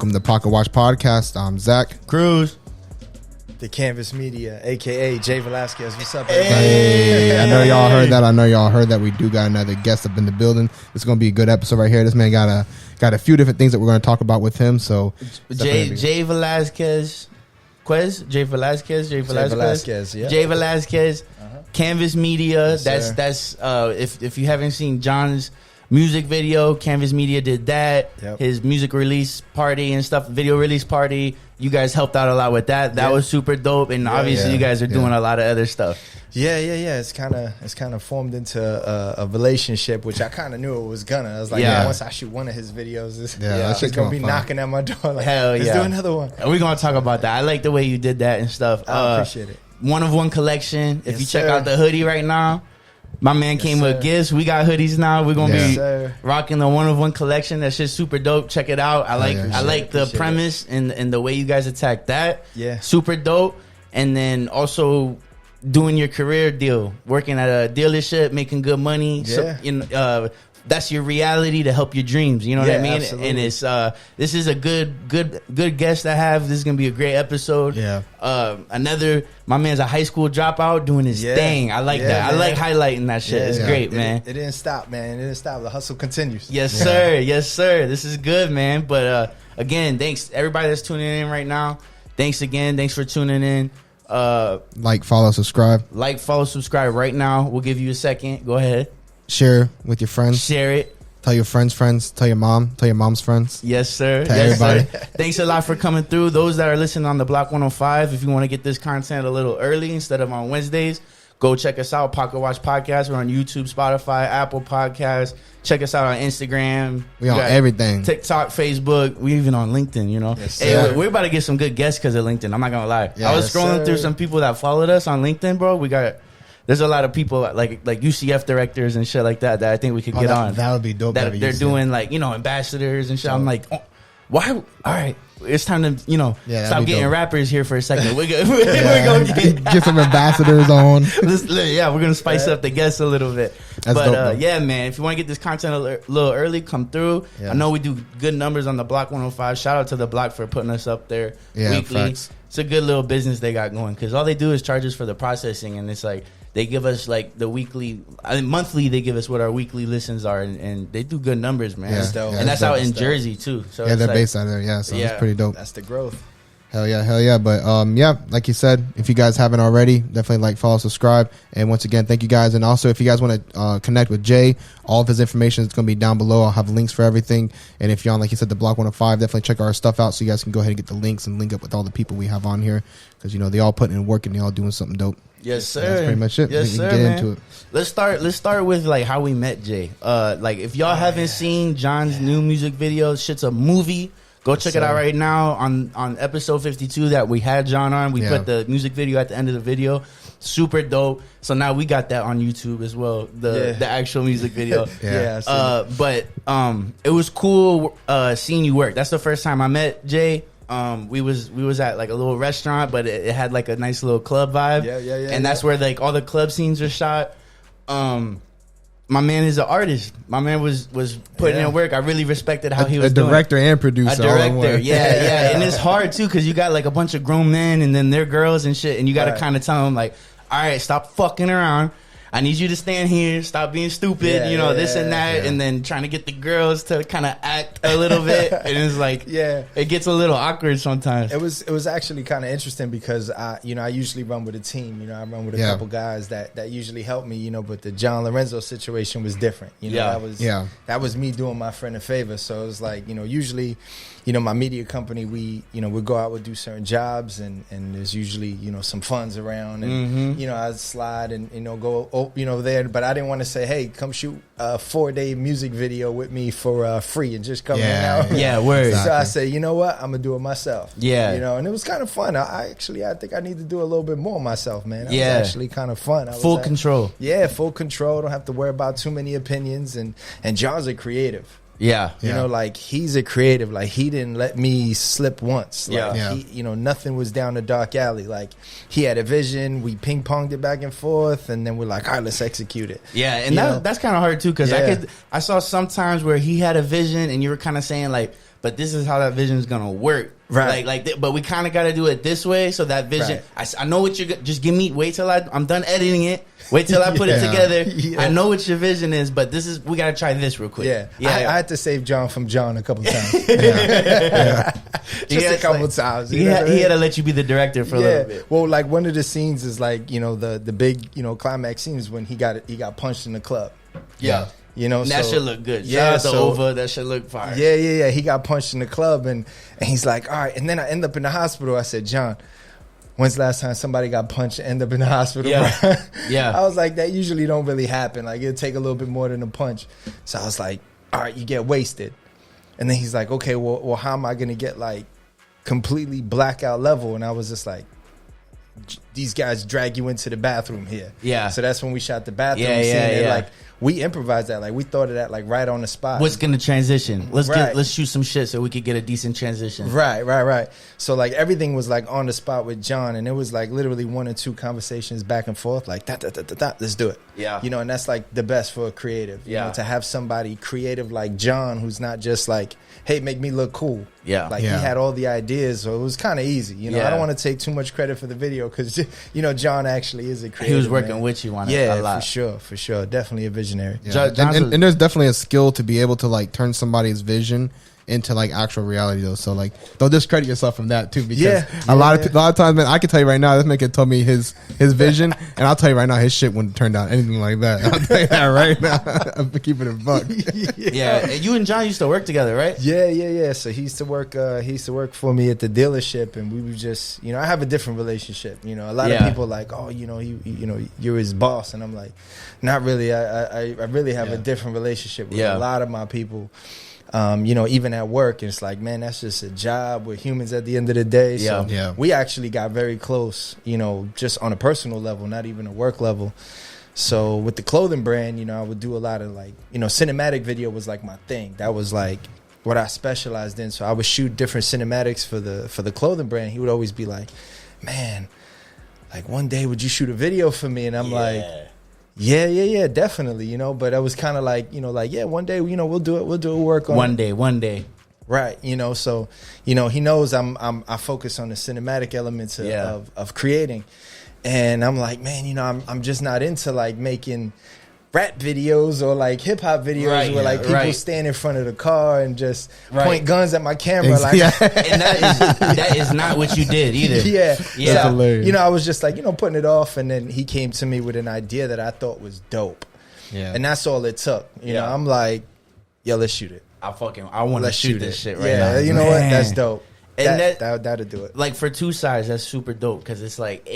welcome to Pocket Watch Podcast. I'm Zach Cruz. The Canvas Media, a.k.a. Jay Velasquez. What's up, everybody? Hey, I know y'all heard that. We do got another guest up in the building. It's going to be a good episode right here. This man got a few different things that we're going to talk about with him. So Jay Velasquez. Jay Velasquez. Yeah. Jay Velasquez. Canvas Media. Yes, that's if you haven't seen John's music video, Canvas Media did that. Yep. His music release party and stuff, video release party. You guys helped out a lot with that. That was super dope. And obviously you guys are doing a lot of other stuff. Yeah. It's kind of formed into a relationship, which I kind of knew it was gonna. I was like, once I shoot one of his videos, it's gonna be knocking at my door. Like, hell yeah, let's do another one. And we're gonna talk about that. I like the way you did that and stuff. I appreciate it. One of one collection. If Yes, you check sir. out the hoodie right now, my man came with gifts. We got hoodies now. We're gonna be rocking the one of one collection. That shit's super dope. Check it out. I like the premise and the way you guys attack that. Yeah, super dope. And then also doing your career deal, working at a dealership, making good money. Yeah. So, that's your reality to help your dreams. You know what I mean? Absolutely. And it's this is a good guest to have. This is gonna be a great episode. Yeah. My man's a high school dropout doing his thing. I like that. Man. I like highlighting that shit. It's great, man. It didn't stop, man. It didn't stop. The hustle continues. Yes, sir. Yes, sir. This is good, man. But again, thanks everybody that's tuning in right now. Thanks again. Thanks for tuning in. like, follow, subscribe, follow, subscribe right now. We'll give you a second. Go ahead. share with your friends, Share it. tell your friends, tell your mom's friends. Yes, sir. Tell Yes, everybody. sir. Thanks a lot for coming through. Those that are listening on the Block 105, if you want to get this content a little early instead of on Wednesdays, go check us out. Pocket Watch Podcast. We're on YouTube, Spotify, Apple Podcasts. Check us out on Instagram. We on everything. TikTok, Facebook. We even on LinkedIn, you know. Yes, Hey, sir. we're about to get some good guests because of LinkedIn. I'm not going to lie. Yeah, I was yes, scrolling sir. through some people that followed us on LinkedIn, bro. There's a lot of people like UCF directors and shit like that I think we could get on. That would be dope. That they're doing like, ambassadors and shit. I'm like, why? All right, it's time to, stop getting dope. rappers here for a second. We're going to get some ambassadors on. we're going to spice up the guests a little bit. That's but dope, man, if you want to get this content a little early, come through. Yeah. I know we do good numbers on the Block 105. Shout out to the Block for putting us up there weekly. Facts. It's a good little business they got going because all they do is charge us for the processing, and it's like they give us like the monthly. They give us what our weekly listens are, and they do good numbers, man. Yeah. dope. And that's dope. out in Jersey too. So Yeah, it's they're like, based out there. Yeah, so it's pretty dope. That's the growth. Hell yeah. But like you said, if you guys haven't already, definitely like, follow, subscribe. And once again, thank you guys. And also, if you guys want to connect with Jay, all of his information is going to be down below. I'll have links for everything. And if you're on, like you said, the Block 105, definitely check our stuff out so you guys can go ahead and get the links and link up with all the people we have on here. Because, they all putting in work and they all doing something dope. Yes, sir. That's pretty much it. Yes, We can sir. get Man. into it. Let's start with like how we met Jay. Like if y'all haven't seen John's new music video, shit's a movie. Go check it out right now on episode 52 that we had John on. We put the music video at the end of the video. Super dope. So now we got that on YouTube as well. The actual music video. But it was cool seeing you work. That's the first time I met Jay. We was at like a little restaurant, but it had like a nice little club vibe. And that's where like all the club scenes are shot. My man is an artist. My man was putting in work. I really respected how he was a director doing. and producer. A director, yeah. And it's hard too because you got like a bunch of grown men and then their girls and shit, and you got to kind of tell them like, all right, stop fucking around. I need you to stand here, stop being stupid, this and that, and then trying to get the girls to kind of act a little bit, and it's like, it gets a little awkward sometimes. It was actually kind of interesting because I usually run with a team, I run with a couple guys that usually help me, but the John Lorenzo situation was different, that was me doing my friend a favor. So it was like, usually, my media company, we go out, we'll do certain jobs, and there's usually, some funds around, and I'd slide and go there, but I didn't want to say, hey, come shoot a 4-day music video with me for free and just come hang out. Yeah, word. So I said, you know what, I'm gonna do it myself. Yeah, and it was kind of fun. I think I need to do a little bit more myself, man. It was actually kind of fun. Full control. Yeah, full control. Don't have to worry about too many opinions, and John's a creative. Yeah. Like he's a creative. Like he didn't let me slip once. Like he, nothing was down the dark alley. Like he had a vision. We ping ponged it back and forth, and then we're like, all right, let's execute it. Yeah, and that's kind of hard too because I saw sometimes where he had a vision and you were kind of saying like, but this is how that vision is gonna work. Right. But we kind of got to do it this way so that vision. Right. I know what you're. Just wait till I'm done editing it. Wait till I put it together. Yeah. I know what your vision is, but we got to try this real quick. Yeah. I had to save John from John a couple times. Just a couple times. He had to let you be the director for a little bit. Well, like one of the scenes is like, the big, climax scenes when he got punched in the club. Yeah. That should look good. Yeah, that should look fire. Yeah. He got punched in the club, and he's like, all right. And then I end up in the hospital. I said, John, when's the last time somebody got punched and end up in the hospital? Yeah. I was like, that usually don't really happen. Like, it'll take a little bit more than a punch. So I was like, all right, you get wasted. And then he's like, okay, well, how am I going to get like completely blackout level? And I was just like, these guys drag you into the bathroom here. Yeah. So that's when we shot the bathroom scene. Like, we improvised that. Like, we thought of that like right on the spot. What's gonna transition? Let's shoot some shit so we could get a decent transition. Right. So like everything was like on the spot with John, and it was like literally 1 or 2 conversations back and forth. Like let's do it. Yeah. And that's like the best for a creative. You know, to have somebody creative like John, who's not just like, hey, make me look cool. Yeah. Like he had all the ideas, so it was kind of easy. I don't want to take too much credit for the video because John actually is a creative. He was working with you on it a lot. for sure, definitely a visionary. Yeah. And there's definitely a skill to be able to like turn somebody's vision into like actual reality though. So like don't discredit yourself from that too, because a lot of times, man, I can tell you right now, this man told me his vision, and I'll tell you right now, his shit wouldn't turn out anything like that. I'll tell you that right now. I'm keeping it a buck. And you and John used to work together, right? Yeah. So he used to work for me at the dealership, and we were just, I have a different relationship. A lot of people like, oh, you're his boss, and I'm like, not really. I really have a different relationship with a lot of my people. Even at work, it's like, man, that's just a job. We're humans at the end of the day. So we actually got very close, just on a personal level, not even a work level. So with the clothing brand, I would do a lot of like, cinematic video was like my thing. That was like what I specialized in. So I would shoot different cinematics for the clothing brand. He would always be like, man, like one day would you shoot a video for me? And I'm like, yeah, definitely, but I was kind of like, one day, we'll do it. We'll do a work on one day. Right. So, he knows I focus on the cinematic elements of creating. And I'm like, man, I'm just not into like making rap videos or like hip hop videos where like people stand in front of the car and just point guns at my camera. Like, and that is not what you did either. Yeah. That's hilarious. I was just like, putting it off, and then he came to me with an idea that I thought was dope. Yeah. And that's all it took. I'm like, yo, let's shoot it. I want to shoot this shit right now. Yeah, you know what? That's dope. And that'll do it. Like for two sides, that's super dope, because it's like,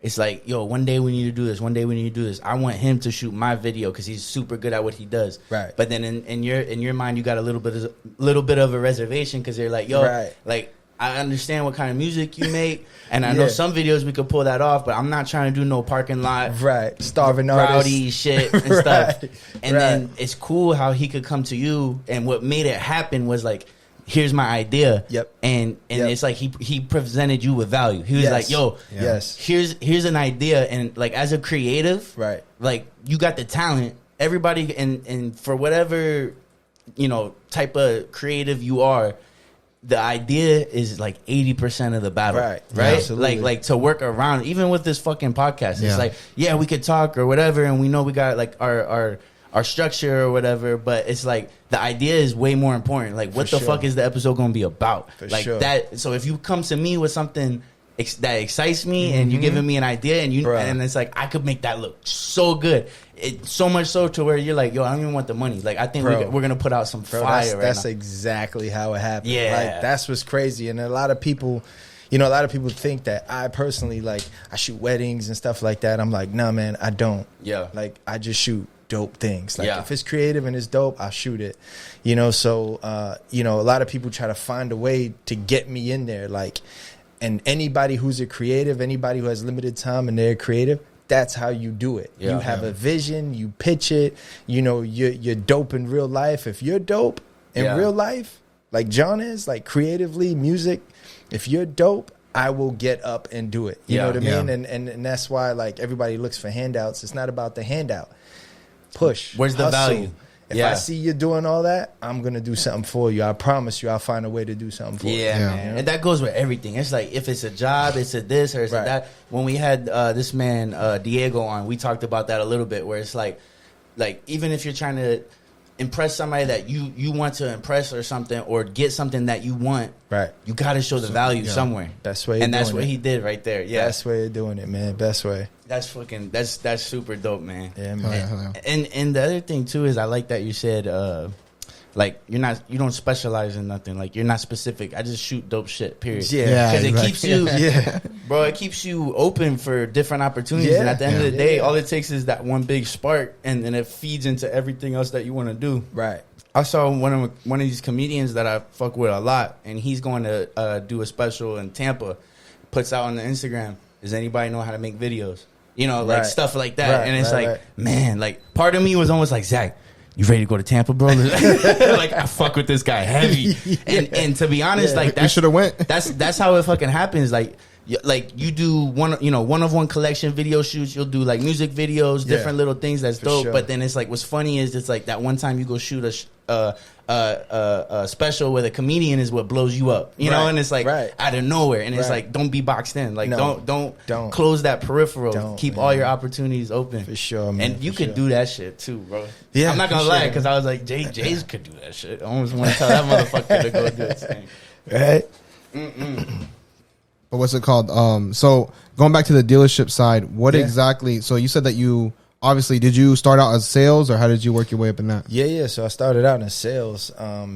it's like, yo, one day we need to do this. One day we need to do this. I want him to shoot my video because he's super good at what he does. Right. But then in your mind, you got a little bit of a reservation, because they're like, yo, like, I understand what kind of music you make, and I know some videos we could pull that off, but I'm not trying to do no parking lot, starving rowdy artists. shit and stuff. And then it's cool how he could come to you, and what made it happen was like, here's my idea. And it's like he presented you with value. He was like, yo, here's an idea, and like as a creative, like you got the talent. Everybody and for whatever type of creative you are, the idea is like 80% of the battle. Right? Like to work around, even with this fucking podcast. It's like, we could talk or whatever, and we know we got like our structure or whatever, but it's like the idea is way more important. Like, what the fuck is the episode going to be about? That. So if you come to me with something that excites me, and you're giving me an idea, and it's like, I could make that look so good. It so much so to where you're like, yo, I don't even want the money. Like, I think we're gonna put out some fire. That's exactly how it happened. Like, that's what's crazy. And a lot of people, a lot of people think that I personally, like, I shoot weddings and stuff like that. I'm like, nah, man, I don't. Like, I just shoot dope things. Like, if it's creative and it's dope, I'll shoot it. So a lot of people try to find a way to get me in there. Like, and anybody who's a creative, anybody who has limited time and they're creative, that's how you do it. You have a vision, you pitch it, you're dope in real life. If you're dope in real life, like John is, like creatively, music, if you're dope, I will get up and do it. You know what I mean? And that's why, like, everybody looks for handouts. It's not about the handout. Push. Where's the hustle. value? If I see you doing all that, I'm gonna do something for you. I promise you, I'll find a way to do something for you. Yeah, man. You know? And that goes with everything. It's like if it's a job, it's a this or it's a that. When we had this man Diego on, we talked about that a little bit. Where it's like even if you're trying to impress somebody that you want to impress or something, or get something that you want, you got to show the value somewhere. Best way, and that's what he did right there. Yeah, best way of doing it, man. Best way. That's fucking. That's super dope, man. Yeah, man. And the other thing too is I like that you said like you don't specialize in nothing. Like you're not specific. I just shoot dope shit. Period. Yeah, because it keeps you, bro. It keeps you open for different opportunities. And at the end of the day, all it takes is that one big spark, and then it feeds into everything else that you want to do. Right. I saw one of these comedians that I fuck with a lot, and he's going to do a special in Tampa. Puts out on the Instagram. Does anybody know how to make videos? You know, like stuff like that. And it's man, like part of me was almost like, Zach, you ready to go to Tampa, bro? Like I fuck with this guy heavy. And to be honest, like you should have went. That's how it fucking happens. Like you do one of one collection video shoots. You'll do like music videos, different little things. That's dope. Sure. But then it's like what's funny is it's like that one time you go shoot a special with a comedian is what blows you up, you know, and it's like out of nowhere, and it's like don't be boxed in, like don't close that peripheral, keep all your opportunities open for sure, man. And you could do that shit too, bro. Yeah, I'm not gonna lie, because I was like Jay's could do that shit. I almost want to tell that motherfucker to go do his thing, right? But what's it called? So going back to the dealership side, what exactly? So you said that you. Obviously, did you start out as sales, or how did you work your way up in that? Yeah. So I started out in sales,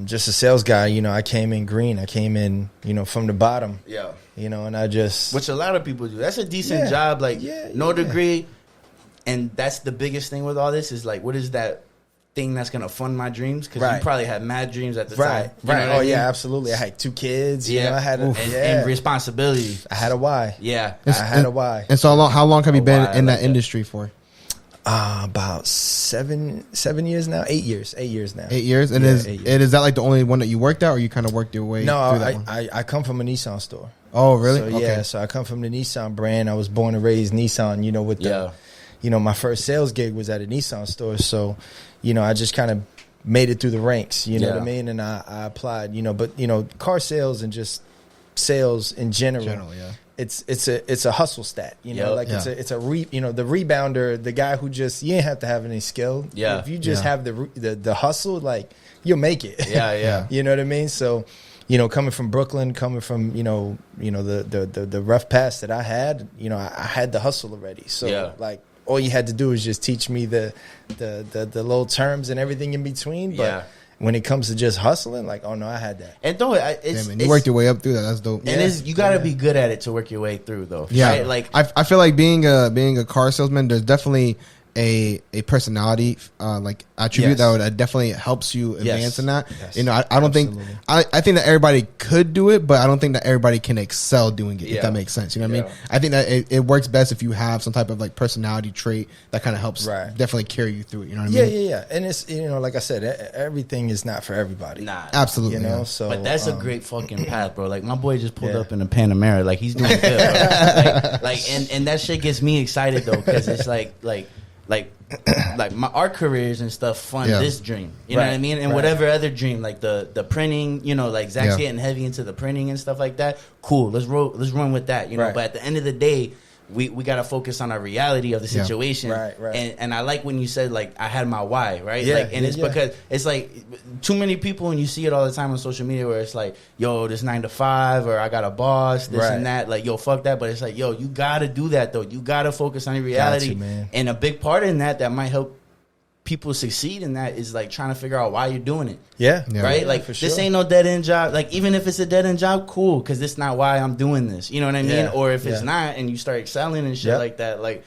just a sales guy. You know, I came in green. I came in, from the bottom. Yeah. And I just... Which a lot of people do. That's a decent job, like, no degree. And that's the biggest thing with all this is, like, what is that thing that's going to fund my dreams? Because you probably had mad dreams at the time. Right. Oh, yeah, absolutely. I had 2 kids. Yeah. I had and responsibility. I had a why. Yeah. I had a why. And so how long have you been in that industry for? About 7 years now. 8 years. 8 years now. 8 years. And is that like the only one that you worked at, or you kind of worked your way? No, through that one? I come from a Nissan store. Oh, really? So, okay. So I come from the Nissan brand. I was born and raised Nissan. With the, my first sales gig was at a Nissan store. So, I just kind of made it through the ranks. You know what I mean? And I applied. But car sales and just sales in general. It's a hustle stat, it's a the rebounder, the guy who just you ain't have to have any skill. Yeah, if you just have the hustle, like you'll make it. Yeah. You know what I mean? So, coming from Brooklyn, coming from the rough past that I had, I had the hustle already. So like all you had to do is just teach me the little terms and everything in between. But when it comes to just hustling, like, oh no, I had that. And you worked your way up through that. That's dope. And you got to be good at it to work your way through, though. Yeah, right? Like I feel like being a car salesman, there's definitely a personality like attribute that would definitely helps you advance in that. I don't think I think that everybody could do it, but I don't think that everybody can excel doing it. If that makes sense, you know what I mean? I think that it works best if you have some type of like personality trait that kind of helps definitely carry you through it. You know what I mean? Yeah. And it's like I said, everything is not for everybody. Nah, absolutely. So but that's a great fucking path, bro. Like my boy just pulled up in a Panamera, like he's doing good. Like and that shit gets me excited though, because it's like our careers and stuff fund this dream, you know what I mean, and whatever other dream, like the printing, like Zach's getting heavy into the printing and stuff like that. Cool, let's run with that, But at the end of the day, we got to focus on our reality of the situation, right. And I like when you said like I had my why, right? It's because it's like too many people, and you see it all the time on social media where it's like, yo, this 9 to 5, or I got a boss, this and that, like yo, fuck that. But it's like, yo, you got to do that though. You got to focus on your reality, man. And a big part in that might help people succeed in that is like trying to figure out why you're doing it. Right? Like this ain't no dead end job. Like even if it's a dead end job, cool, because this not why I'm doing this. You know what I mean? Or if it's not, and you start excelling and shit like that, like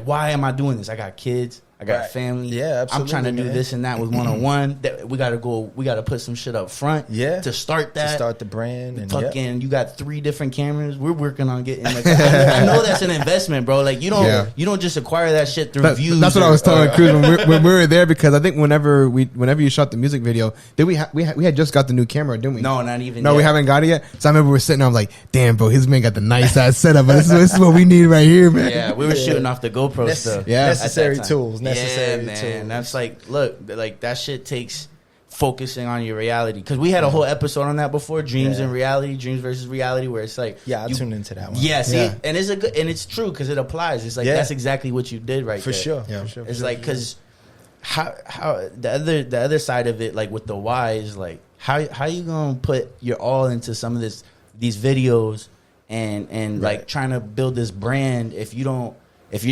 why am I doing this? I got kids. I got family. Yeah, absolutely. I'm trying to do this and that with one-on-one. That we got to put some shit up front. To start that. To start the brand. And fucking, you got 3 different cameras. We're working on getting. Like, I know that's an investment, bro. Like you don't just acquire that shit through views. That's what I was telling Cruz when we were there, because I think whenever you shot the music video, we had just got the new camera, didn't we? No, not even. No, yet. We haven't got it yet. So I remember we're sitting there, I'm like, damn, bro, his man got the nice ass setup. But this is what we need right here, man. Yeah, we were shooting off the GoPro stuff. Necessary tools. necessary. Yeah, man. That's like, look, like that shit takes focusing on your reality, because we had a whole episode on that before, dreams and reality, dreams versus reality, where it's like, I'll tune into that one. Yeah, see, and it's and it's true because it applies. It's like that's exactly what you did right for there. sure. Yeah, for sure. It's like, because how the other side of it, like with the why, is like how you gonna put your all into some of these videos and like trying to build this brand if you're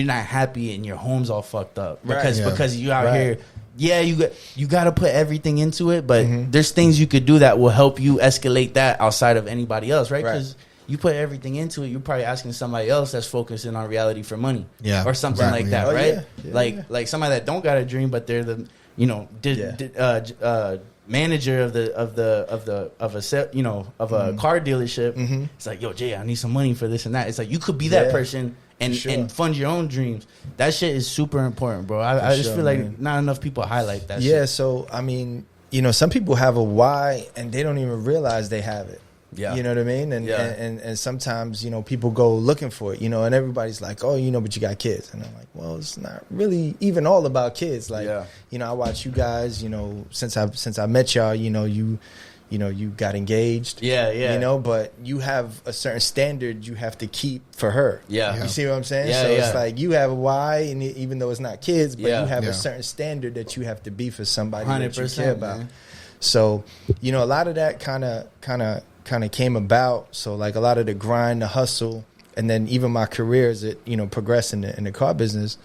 not happy and your home's all fucked up because you out here. Yeah, you got to put everything into it, but there's things you could do that will help you escalate that outside of anybody else, right? Because you put everything into it, you're probably asking somebody else that's focusing on reality for money, or something like that, right? Like somebody that don't got a dream, but they're the manager of a car dealership. It's like, yo, Jay, I need some money for this and that. It's like you could be that person. And fund your own dreams. That shit is super important, bro. I just feel like not enough people highlight that shit. Yeah, so, I mean, some people have a why and they don't even realize they have it. Yeah. You know what I mean? And sometimes, people go looking for it, and everybody's like, oh, but you got kids. And I'm like, well, it's not really even all about kids. Like, I watch you guys, since I met y'all, you got engaged. But you have a certain standard you have to keep for her. Yeah. You see what I'm saying? It's like you have a why, and even though it's not kids, but you have a certain standard that you have to be for somebody that you care about. Man. So, a lot of that kind of came about. So like a lot of the grind, the hustle, and then even my career as it, progressed in the car business.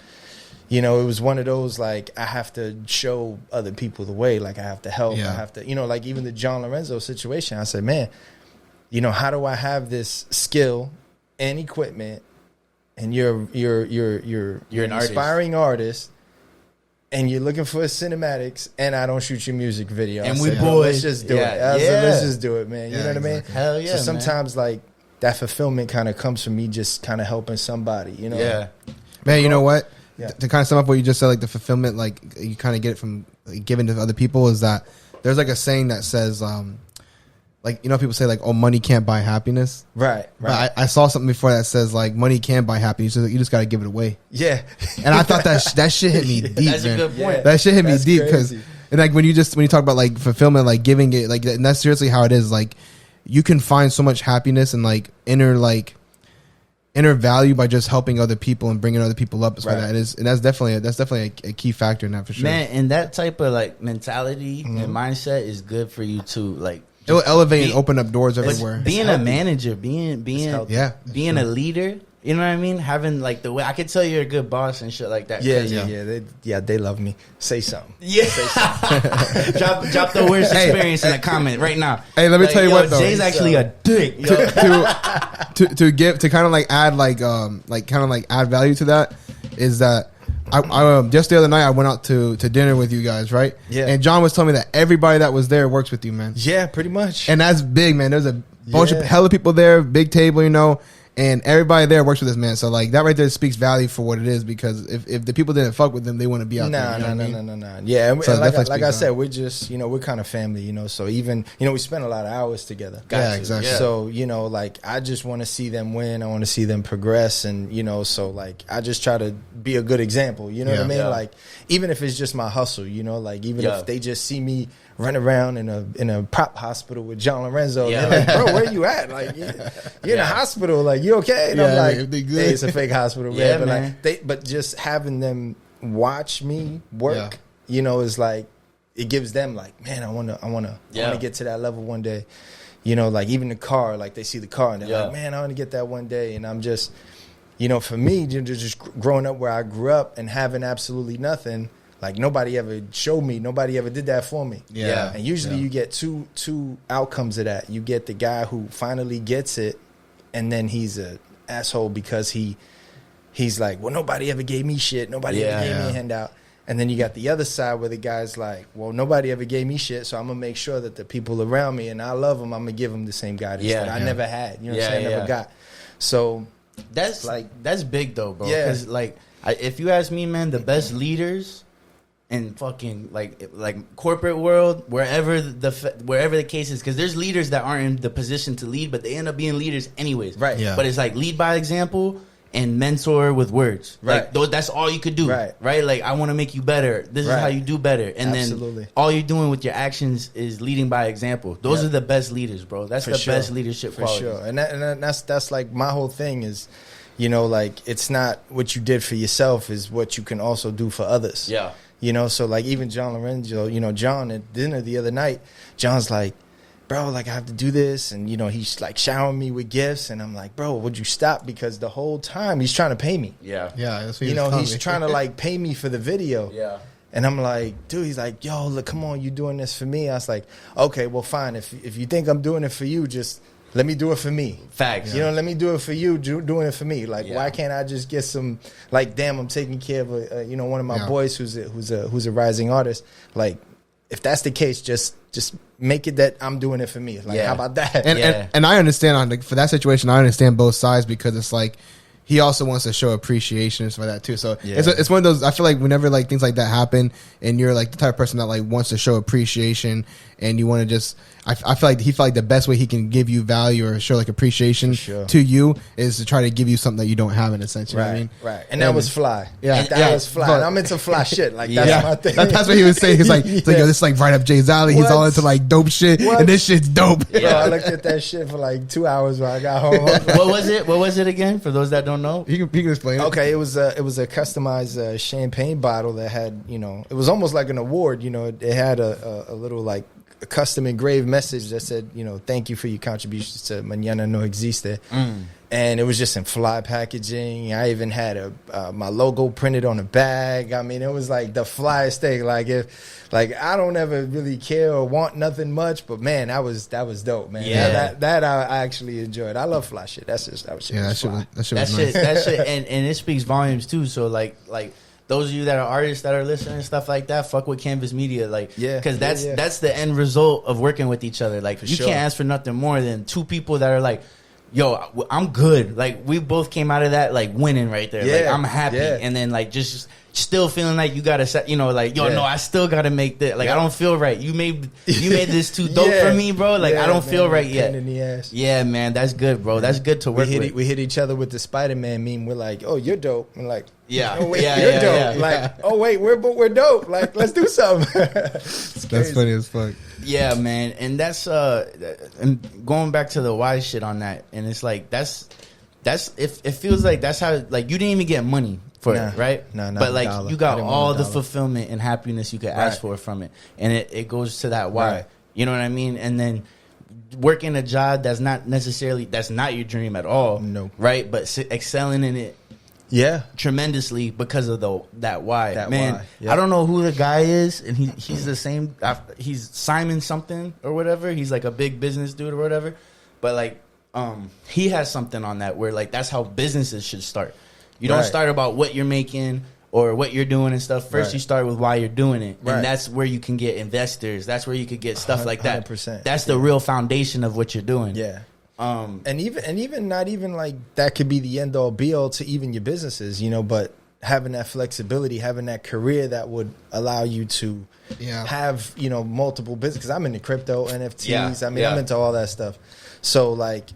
It was one of those, like, I have to show other people the way. Like, I have to help. I have to, like, even the John Lorenzo situation, I said, man, how do I have this skill and equipment, and you're an inspiring artist, and you're looking for cinematics, and I don't shoot your music video. And we boys. Let's just do it. Let's just do it, man. You know what I mean? Hell yeah, so sometimes, like, that fulfillment kind of comes from me just kind of helping somebody, Yeah. Man, you know what? To kind of sum up what you just said, like the fulfillment, like you kind of get it from giving to other people, is that there's like a saying that says, like, people say like, oh, money can't buy happiness. Right. But I saw something before that says like money can buy happiness. You just got to give it away. Yeah. And I thought that shit hit me deep. That's a good point. That shit hit me deep because, and like when you talk about like fulfillment, like giving it, like, and that's seriously how it is. Like you can find so much happiness and like inner value by just helping other people and bringing other people up. And that's definitely a key factor in that for sure. Man, and that type of like mentality and mindset is good for you too. Like it will elevate and open up doors everywhere. Being a manager, being a leader, you know what I mean? Having like the way I could tell you're a good boss and shit like that. They love me. Say something. Yeah. Say something. drop the worst experience in a comment right now. Hey, let me tell you what though. Jay's actually a dick. To kind of like add add value to that is that I just the other night I went out to dinner with you guys, right? Yeah. And John was telling me that everybody that was there works with you, man. Yeah, pretty much. And that's big, man. There's a bunch of hella people there, big table, and everybody there works with this man. So like that right there speaks value for what it is, because if the people didn't fuck with them, they wouldn't be out there. No. Yeah, and so like I said, we're just we're kind of family, So even we spend a lot of hours together. Yeah, exactly. Yeah. So like I just want to see them win. I want to see them progress, and so like I just try to be a good example. You know what I mean? Yeah. Like even if it's just my hustle, like even if they just see me run around in a prop hospital with John Lorenzo. Yeah. They're like, bro, where you at? Like, you're in a hospital. Like, you okay? And I'm like, hey, it's a fake hospital, man. But man. But just having them watch me work, is like, it gives them like, man, I wanna get to that level one day. Like even the car, like they see the car and they're like, man, I want to get that one day. And I'm just, for me, just growing up where I grew up and having absolutely nothing. Like nobody ever showed me, nobody ever did that for me. Yeah. And usually you get two outcomes of that. You get the guy who finally gets it, and then he's an asshole because he's like, well, nobody ever gave me shit. Nobody ever gave me a handout. And then you got the other side where the guy's like, well, nobody ever gave me shit, so I'm going to make sure that the people around me, and I love them, I'm going to give them the same guidance that I never had. You know what I'm saying? I never got. So that's big though, bro. Because like, if you ask me, man, the best leaders in fucking like corporate world, wherever the case is, because there's leaders that aren't in the position to lead, but they end up being leaders anyways. Right. Yeah. But it's like lead by example, and mentor with words. Right. Like that's all you could do. Right. Like I want to make you better. This is how you do better. And then all you're doing with your actions is leading by example. Those are the best leaders, bro. That's the best leadership quality. For sure. And that's like my whole thing is, you know, like it's not what you did for yourself is what you can also do for others. Yeah. You know, so like even John Lorenzo, you know, John at dinner the other night, John's like, bro, like I have to do this. And, you know, he's like showering me with gifts. And I'm like, bro, would you stop? Because the whole time he's trying to pay me. Yeah. Yeah. That's what you know, he's trying to like pay me for the video. Yeah. And I'm like, dude, he's like, yo, look, come on, you doing this for me? I was like, okay, well, fine. If you think I'm doing it for you, just let me do it for me. Facts. You know, let me do it for you, doing it for me. Like, why can't I just get some, like, damn, I'm taking care of, you know, one of my boys who's a rising artist. Like, if that's the case, just make it that I'm doing it for me. Like, how about that? And I understand for that situation, I understand both sides because it's like, he also wants to show appreciation and stuff like that too. So it's one of those, I feel like whenever like things like that happen and you're like the type of person that like wants to show appreciation and you want to just, I feel like he felt like the best way he can give you value or show like appreciation to you is to try to give you something that you don't have in a sense. You know what I mean? Right. And that was fly. Yeah. That was fly. And I'm into fly shit. Like that's my thing. That's what he was saying. He's like, yo, this is like right up Jay's alley. He's all into like dope shit. And this shit's dope. Bro, I looked at that shit for like 2 hours when I got home. What was it? What was it again? For those that don't know, you can explain it. Okay, it was a customized champagne bottle that had, you know, it was almost like an award. You know, it had a little like a custom engraved message that said, you know, thank you for your contributions to Mañana No Existe. And it was just in fly packaging. I even had my logo printed on the bag. I mean, it was like the flyest thing. Like I don't ever really care or want nothing much, but man, that was dope, man. Yeah, that I actually enjoyed. I love fly shit. That shit was nice. That shit, and it speaks volumes too. So like those of you that are artists that are listening and stuff like that, fuck with Canvas Media, like, because that's the end result of working with each other. Like, you can't ask for nothing more than two people that are like, yo, I'm good. Like, we both came out of that like winning right there. Like, I'm happy, and then like just still feeling like you gotta set, you know, like, yo, no, I still gotta make this. Like, I don't feel right. You made this too dope for me, bro. Like, I don't feel right yet. In the ass. Yeah, man, that's good, bro. That's good to work with. We hit each other with the Spider-Man meme. We're like, oh, you're dope. And like, yeah, oh, wait, you're dope. Yeah. Like, oh wait, we're dope. Like, let's do something. That's funny as fuck. Yeah, man, and that's and going back to the wise shit on that, and it's like that's it feels like that's how, like, you didn't even get money for it, right? No, but like you got all the fulfillment and happiness you could ask for from it, and it goes to that why. Right. You know what I mean? And then working a job that's not your dream at all. No, right? But excelling in it. Yeah, tremendously because of that why. That man, why. Yep. I don't know who the guy is, and he's the same. He's Simon something or whatever. He's like a big business dude or whatever. But like, he has something on that where like that's how businesses should start. You don't start about what you're making or what you're doing and stuff. First, you start with why you're doing it, and that's where you can get investors. That's where you could get stuff like that. 100%. That's the real foundation of what you're doing. Yeah. And even not even like that could be the end all be all to even your businesses, you know, but having that flexibility, having that career that would allow you to have, you know, multiple businesses. Because I'm into crypto, NFTs. I mean, I'm into all that stuff. So like,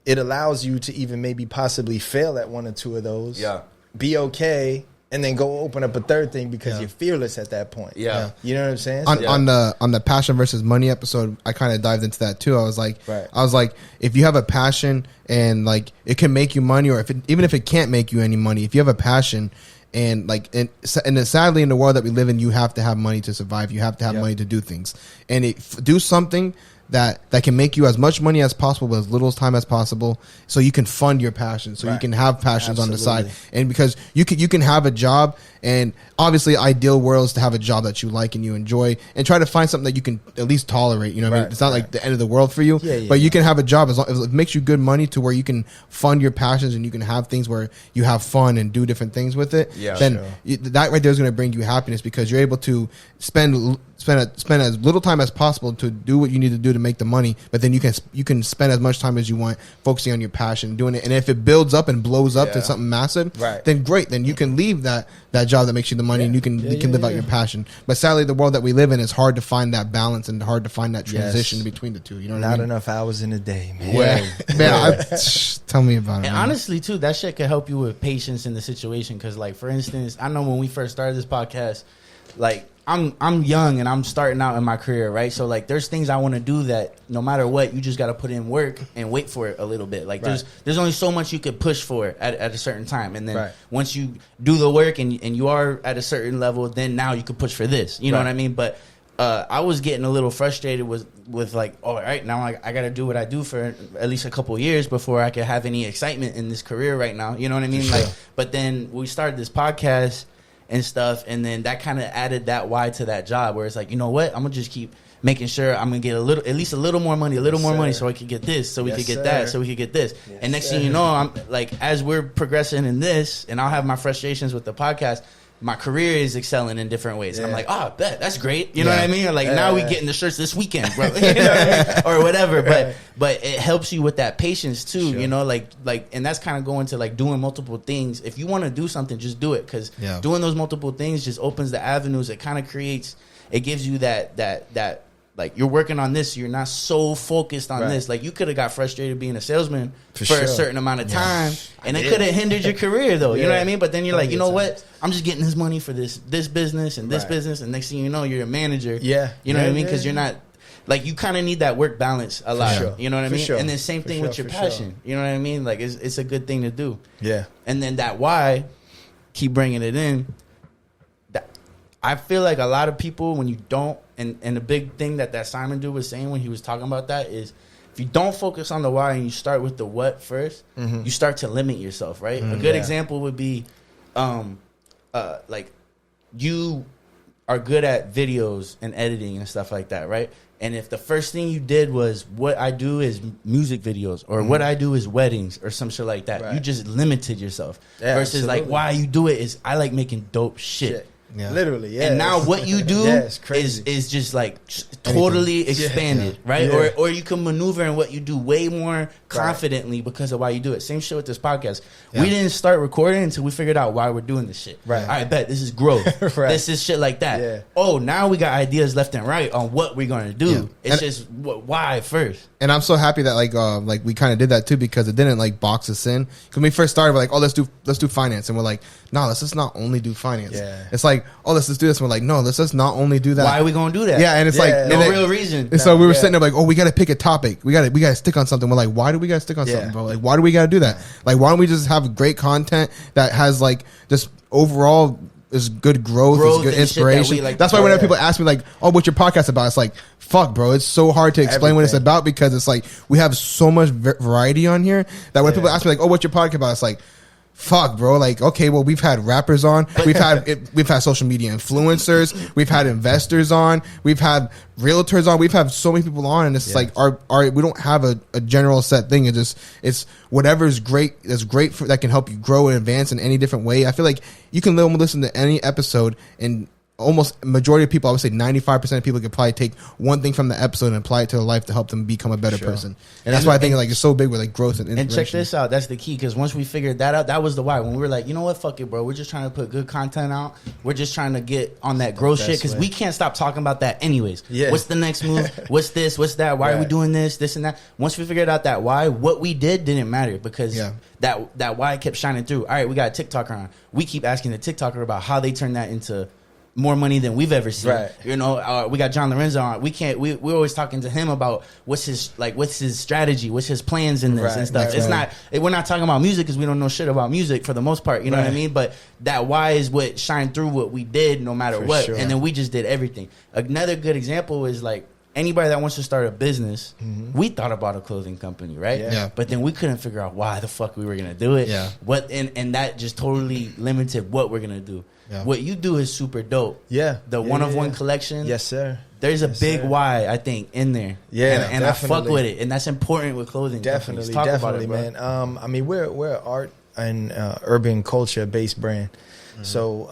it allows you to even maybe possibly fail at one or two of those. Yeah. Be okay. And then go open up a third thing because you're fearless at that point. Yeah. You know what I'm saying? On the passion versus money episode, I kind of dived into that too. I was like, if you have a passion and like it can make you money, or even if it can't make you any money, if you have a passion and like, and sadly in the world that we live in, you have to have money to survive. You have to have money to do things, and do something that can make you as much money as possible with as little time as possible, so you can fund your passion, so you can have passions on the side. And because you can have a job, and obviously ideal world is to have a job that you like and you enjoy, and try to find something that you can at least tolerate. You know what I mean? It's not like the end of the world for you, but you can have a job as long as it makes you good money to where you can fund your passions and you can have things where you have fun and do different things with it. That right there is going to bring you happiness, because you're able to spend spend as little time as possible to do what you need to do to make the money, but then you can spend as much time as you want focusing on your passion, doing it. And if it builds up and blows up to something massive, then great. Then you can leave that job that makes you the money, and you can live out your passion. But sadly, the world that we live in is hard to find that balance and hard to find that transition between the two. You know what I mean? Not enough hours in a day, man. Man, tell me about it. And man. honestly, too, that shit can help you with patience in the situation. Because, like, for instance, I know when we first started this podcast, like, I'm young and I'm starting out in my career, right? So, like, there's things I want to do that no matter what, you just got to put in work and wait for it a little bit. Like, there's only so much you could push for at a certain time. And then once you do the work and you are at a certain level, then now you can push for this. You know what I mean? But I was getting a little frustrated with like, all right, now I got to do what I do for at least a couple of years before I could have any excitement in this career right now. You know what I mean? Like, but then we started this podcast and stuff, and then that kind of added that why to that job, where it's like, you know what, I'm gonna just keep making sure I'm gonna get at least a little more money, so I could get this, so we could get that, so we could get this. And next thing you know, I'm like, as we're progressing in this, and I'll have my frustrations with the podcast, my career is excelling in different ways. And I'm like, oh, bet, that's great. You know what I mean? Or like, now we getting the shirts this weekend, bro. You know what I mean? Or whatever. But it helps you with that patience too, you know, like, and that's kind of going to like doing multiple things. If you want to do something, just do it. Because doing those multiple things just opens the avenues. It kind of creates, it gives you that like, you're working on this, you're not so focused on this. Like, you could have got frustrated being a salesman for a certain amount of time, and it could have hindered your career, though. You know what I mean? But then you're like, you know what? I'm just getting this money for this business and this business, and next thing you know, you're a manager. You know what I mean? Because you're not, like, you kind of need that work balance a lot. You know what I mean? And then same thing with your passion. You know what I mean? Like, it's a good thing to do. And then that why, keep bringing it in. I feel like a lot of people, when you don't, and the big thing that Simon dude was saying when he was talking about that is, if you don't focus on the why and you start with the what first, you start to limit yourself, right? A good example would be, like, you are good at videos and editing and stuff like that, right? And if the first thing you did was, what I do is music videos, or what I do is weddings, or some shit like that, you just limited yourself. Versus like, why you do it is, I like making dope shit. Literally, and now what you do is just like totally expanded, right? Or you can maneuver in what you do way more confidently because of why you do it. Same shit with this podcast. We didn't start recording until we figured out why we're doing this shit. All right, bet this is growth. This is shit like that. Oh, now we got ideas left and right on what we're going to do. It's just why first. And I'm so happy that like we kind of did that too, because it didn't like box us in. Because when we first started, we're like, oh, let's do finance, and we're like, no, let's just not only do finance. It's like, oh, let's just do this. And we're like, no, let's just not only do that. Why are we gonna do that? And it's like no real reason. And so we were sitting there like, oh, we got to pick a topic. We got to stick on something. We're like, why do we got to stick on something, bro? Like, why do we got to do that? Like, why don't we just have great content that has like just overall is good growth is good inspiration. That's why whenever people ask me like, oh, what's your podcast about? It's like, fuck, bro. It's so hard to explain what it's about, because it's like we have so much variety on here that when people ask me like, oh, what's your podcast about? It's like, fuck, bro. Like, okay, well, we've had rappers on, we've had social media influencers, we've had investors on, we've had realtors on, we've had so many people on, and it's like our we don't have a general set thing. It's whatever is great, that's great for, that can help you grow and advance in any different way. I feel like you can listen to any episode, and almost majority of people, I would say 95% of people could probably take one thing from the episode and apply it to their life to help them become a better person. And that's why I think like it's so big with like growth and inspiration. And check this out, that's the key, because once we figured that out, that was the why. When we were like, you know what, fuck it, bro, we're just trying to put good content out, we're just trying to get on that growth shit, because we can't stop talking about that anyways. What's the next move? What's this? What's that? Why are we doing this and that? Once we figured out that why, what we did didn't matter, because that why kept shining through. All right, we got a TikToker on, we keep asking the TikToker about how they turn that into more money than we've ever seen. You know, we got John Lorenzo on. We're always talking to him about what's his strategy, what's his plans in this and stuff. It's not, we're not talking about music because we don't know shit about music for the most part. You know what I mean? But that why is what shined through what we did, no matter what. And then we just did everything. Another good example is like, anybody that wants to start a business, we thought about a clothing company, right? But then we couldn't figure out why the fuck we were gonna do it. What and that just totally limited what we're gonna do. What you do is super dope. The one of one collection. Yes, sir. There's a big why, I think, in there. And I fuck with it, and that's important with clothing. Definitely, man. I mean, we're art and urban culture based brand. So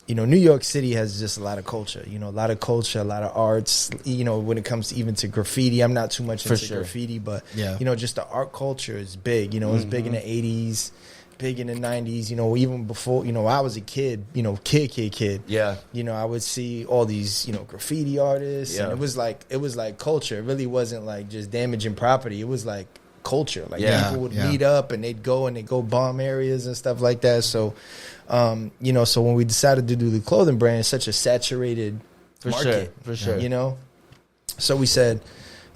New York City has just a lot of culture, a lot of culture, a lot of arts, when it comes to even to graffiti. I'm not too much into graffiti, but, just the art culture is big. It's big in the 80s, big in the 90s, even before, I was a kid, kid. Yeah. I would see all these, graffiti artists. And it was like culture. It really wasn't like just damaging property. It was like culture. Like people would meet up and they'd go bomb areas and stuff like that. So, so when we decided to do the clothing brand, it's such a saturated market. For sure. So we said,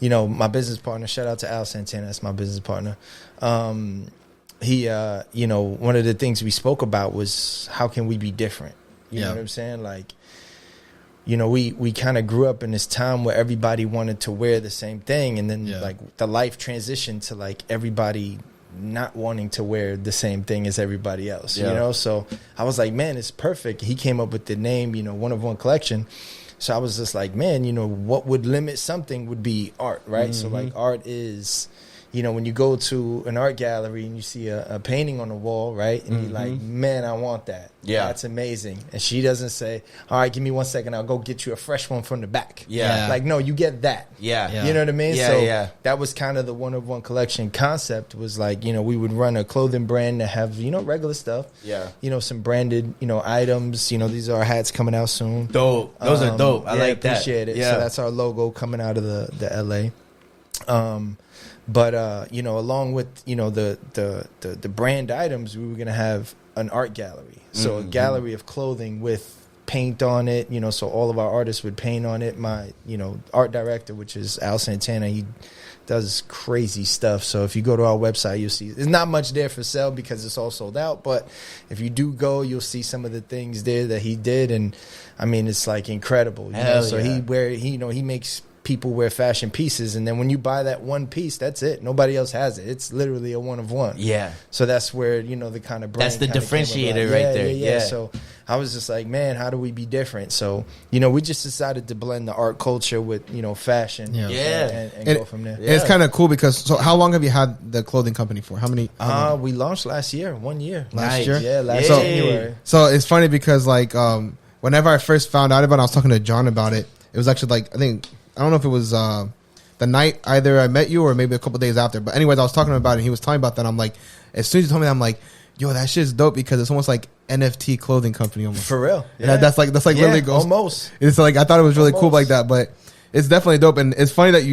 my business partner, shout out to Al Santana, that's my business partner. He, one of the things we spoke about was how can we be different? You know what I'm saying? Like, we kind of grew up in this time where everybody wanted to wear the same thing. And then like the life transitioned to like everybody not wanting to wear the same thing as everybody else, So I was like, man, it's perfect. He came up with the name, One of One Collection. So I was just like, man, what would limit something would be art, right? So like art is, when you go to an art gallery and you see a painting on the wall, right? And you're like, man, I want that. Yeah. That's amazing. And she doesn't say, all right, give me 1 second. I'll go get you a fresh one from the back. Yeah. Like, no, you get that. Yeah. You know what I mean? So that was kind of the One of One Collection concept was like, we would run a clothing brand that have, regular stuff. Yeah. Some branded, items. These are our hats coming out soon. Dope. Those are dope. I like that. Appreciate it. Yeah. So that's our logo coming out of the LA. But along with the brand items, we were gonna have an art gallery, so a gallery of clothing with paint on it. So all of our artists would paint on it. My art director, which is Al Santana, he does crazy stuff. So if you go to our website, you'll see there's not much there for sale because it's all sold out. But if you do go, you'll see some of the things there that he did, and I mean it's like incredible. So he makes people wear fashion pieces, and then when you buy that one piece, that's it. Nobody else has it. It's literally a one of one. Yeah. So that's where the kind of brand. That's the differentiator right there. Yeah. So I was just like, man, how do we be different? So we just decided to blend the art culture with fashion. And go from there. It's kind of cool because so how long have you had the clothing company for? How many? We launched last year. 1 year. Last year. Yeah. Last January. So it's funny because like whenever I first found out about it, I was talking to John about it. It was actually like I don't know if it was the night either I met you or maybe a couple days after. But anyways, I was talking about it. And he was telling me about that. I'm like, as soon as he told me that, I'm like, yo, that shit's dope because it's almost like NFT clothing company almost. For real. Yeah. And that's like literally goes almost. It's like I thought it was really cool like that, but it's definitely dope. And it's funny that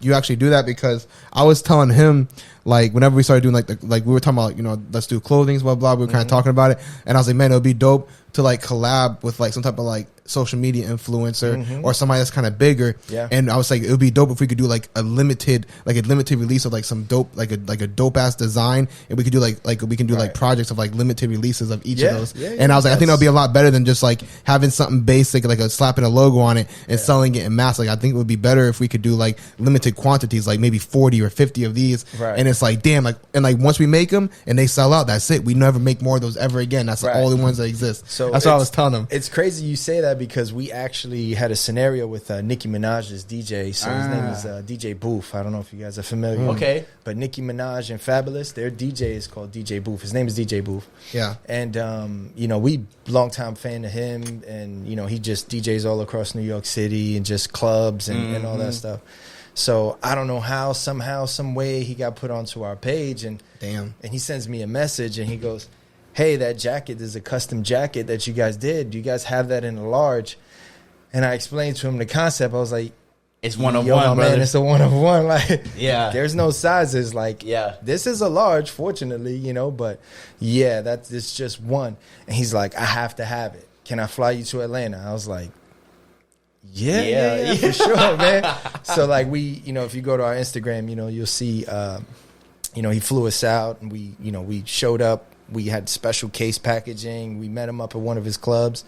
you actually do that because I was telling him like whenever we started doing like we were talking about let's do clothing blah blah. We were kind of talking about it, and I was like, man, it would be dope to like collab with like some type of like social media influencer or somebody that's kind of bigger. Yeah. And I was like, it would be dope if we could do like a limited release of like some dope like a dope ass design, and we could do like we can do like projects of like limited releases of each of those. And I was like, I think that'll be a lot better than just like having something basic like slapping a logo on it and selling it in mass. Like I think it would be better if we could do like limited quantities, like maybe 40 or 50 of these. Right. And it's like, damn, like and like once we make them and they sell out, that's it. We never make more of those ever again. That's the only ones that exist. So that's what I was telling them. It's crazy you say that because we actually had a scenario with Nicki Minaj's DJ. So his name is DJ Booth. I don't know if you guys are familiar. Okay. But Nicki Minaj and Fabulous, their DJ is called DJ Booth. His name is DJ Booth. Yeah. And, we longtime fan of him. And, he just DJs all across New York City and just clubs and all that stuff. So I don't know how, somehow, some way he got put onto our page. And he sends me a message and he goes, hey, that jacket is a custom jacket that you guys did. Do you guys have that in a large? And I explained to him the concept. I was like, it's one of one, brother. Man, it's a one of one. Like, there's no sizes. Like, this is a large, fortunately, but it's just one. And he's like, I have to have it. Can I fly you to Atlanta? I was like, yeah, for sure, man. So like if you go to our Instagram, you'll see, he flew us out and we showed up. We had special case packaging. We met him up at one of his clubs,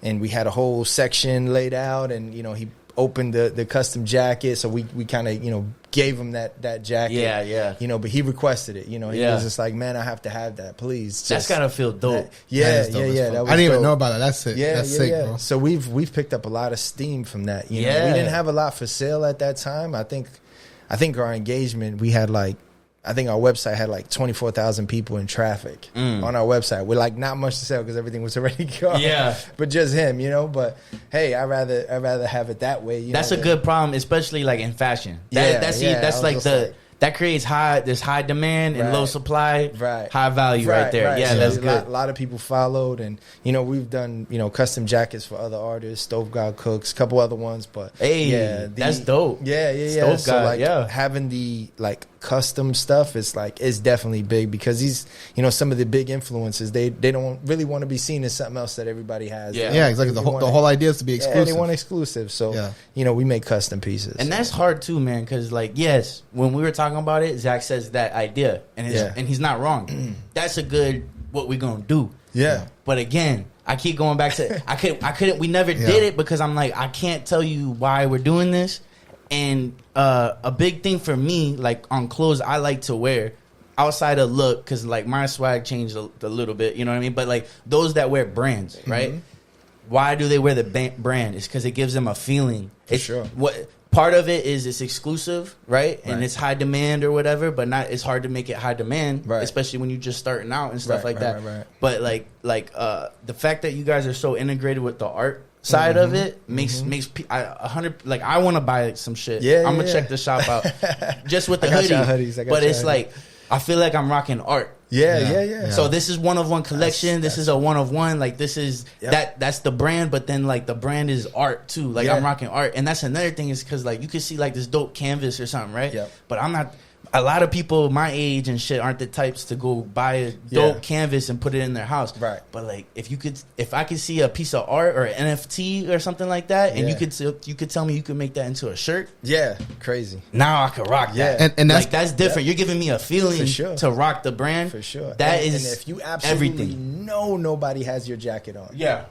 and we had a whole section laid out. And he opened the custom jacket, so we kind of gave him that jacket. Yeah. But he requested it. He was just like, man, I have to have that, please. That's gotta feel dope. Yeah. I didn't even know about it. That's sick. Yeah, that's sick, bro. So we've picked up a lot of steam from that. We didn't have a lot for sale at that time. I think our engagement, we had like I think our website had like 24,000 people in traffic on our website with like not much to sell because everything was already gone. Yeah, but just him, you know. But hey, I rather have it that way. That's a good problem, especially like in fashion. That's like that creates high demand and low supply, high value right there. Yeah, so that's good. A lot of people followed, and you know we've done custom jackets for other artists, Stove God Cooks, a couple other ones. But that's dope. Yeah. So like having the like custom stuff is definitely big because these some of the big influencers they don't really want to be seen as something else that everybody has. Yeah, exactly. The whole idea is to be exclusive. Yeah, they want exclusive. So we make custom pieces, and that's hard too, man. Because like when we were talking about it, Zach says that idea, and he's not wrong. That's a good what we're gonna do. Yeah, but again, I keep going back to I couldn't. We never did it because I'm like I can't tell you why we're doing this. And a big thing for me, like on clothes I like to wear, outside of look, because like my swag changed a little bit, you know what I mean? But like those that wear brands, right? Why do they wear the brand? It's because it gives them a feeling. It's sure. What part of it is it's exclusive, right? And it's high demand or whatever, but it's hard to make it high demand, especially when you're just starting out and stuff like that. Right. But like the fact that you guys are so integrated with the art side of it makes 100 like I want to buy some shit. I'm gonna check the shop out just with the hoodie. But it's like I feel like I'm rocking art. Yeah. So this is one of one collection. This is a one of one. Like this is that's the brand. But then like the brand is art too. Like I'm rocking art, and that's another thing is because like you can see like this dope canvas or something, right? But I'm not. A lot of people my age and shit aren't the types to go buy a dope canvas and put it in their house. Right. But like if I could see a piece of art or an NFT or something like that, and you could tell me you could make that into a shirt. Yeah, crazy. Now I could rock that. And that's different. You're giving me a feeling to rock the brand. For sure. That and is if you absolutely know nobody has your jacket on. Yeah.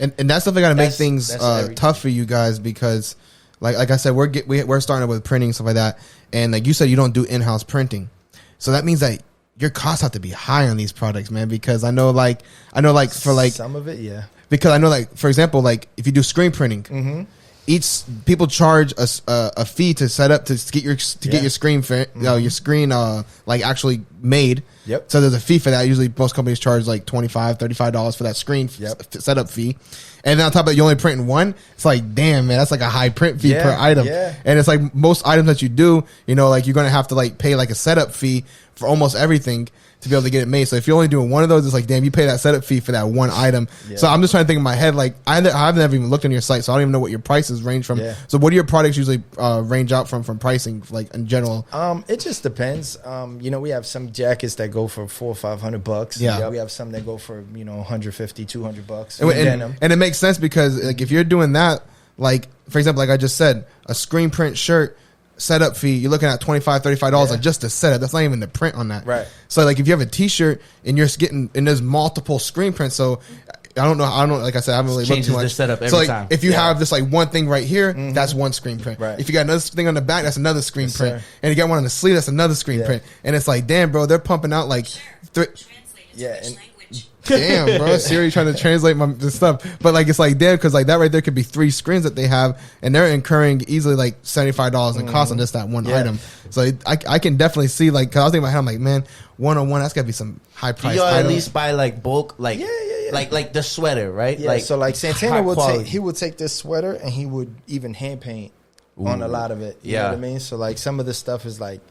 And that's something got to make things tough for you guys because, like I said, we're starting with printing stuff like that, and like you said, you don't do in-house printing, so that means that your costs have to be high on these products, man. Because I know for like some of it, because I know like for example, like if you do screen printing, each people charge a fee to set up to get your screen your screen like actually made. Yep. So there's a fee for that. Usually most companies charge like $25-$35 for that screen setup fee. And then on top of it, you only print one. It's like, damn, man, that's like a high print fee per item. Yeah. And it's like most items that you do, like you're going to have to like pay like a setup fee for almost everything to be able to get it made. So if you're only doing one of those, it's like, damn, you pay that setup fee for that one item. Yeah. So I'm just trying to think in my head, like I've never even looked on your site, so I don't even know what your prices range from. Yeah. So what do your products usually range out from pricing, like in general? It just depends. We have some jackets that go for $400 or $500. Yeah. We have some that go for $150, $200. And it makes sense because like if you're doing that, like for example, like I just said, a screen print shirt. Setup fee, you're looking at $25-$35 like just to set it. That's not even the print on that. Right. So like if you have a T-shirt and you're getting and there's multiple screen prints, so I don't know. Like I said, I haven't really looked too much. The setup every so like time. if you have this like one thing right here, that's one screen print. Right. If you got another thing on the back, that's another screen print. Sir. And you got one on the sleeve, that's another screen print. And it's like, damn, bro, they're pumping out like damn, bro, Siri trying to translate the stuff, but like it's like damn, because like that right there could be 3 screens that they have, and they're incurring easily like $75 in cost on just that one item. So I can definitely see like, cause I was thinking in my head, I'm like, man, 101, that's gotta be some high price. You at least buy like bulk, like like the sweater, right? Yeah. So like Santana would take this sweater and he would even hand paint on a lot of it. You know what I mean? So like some of the stuff is like,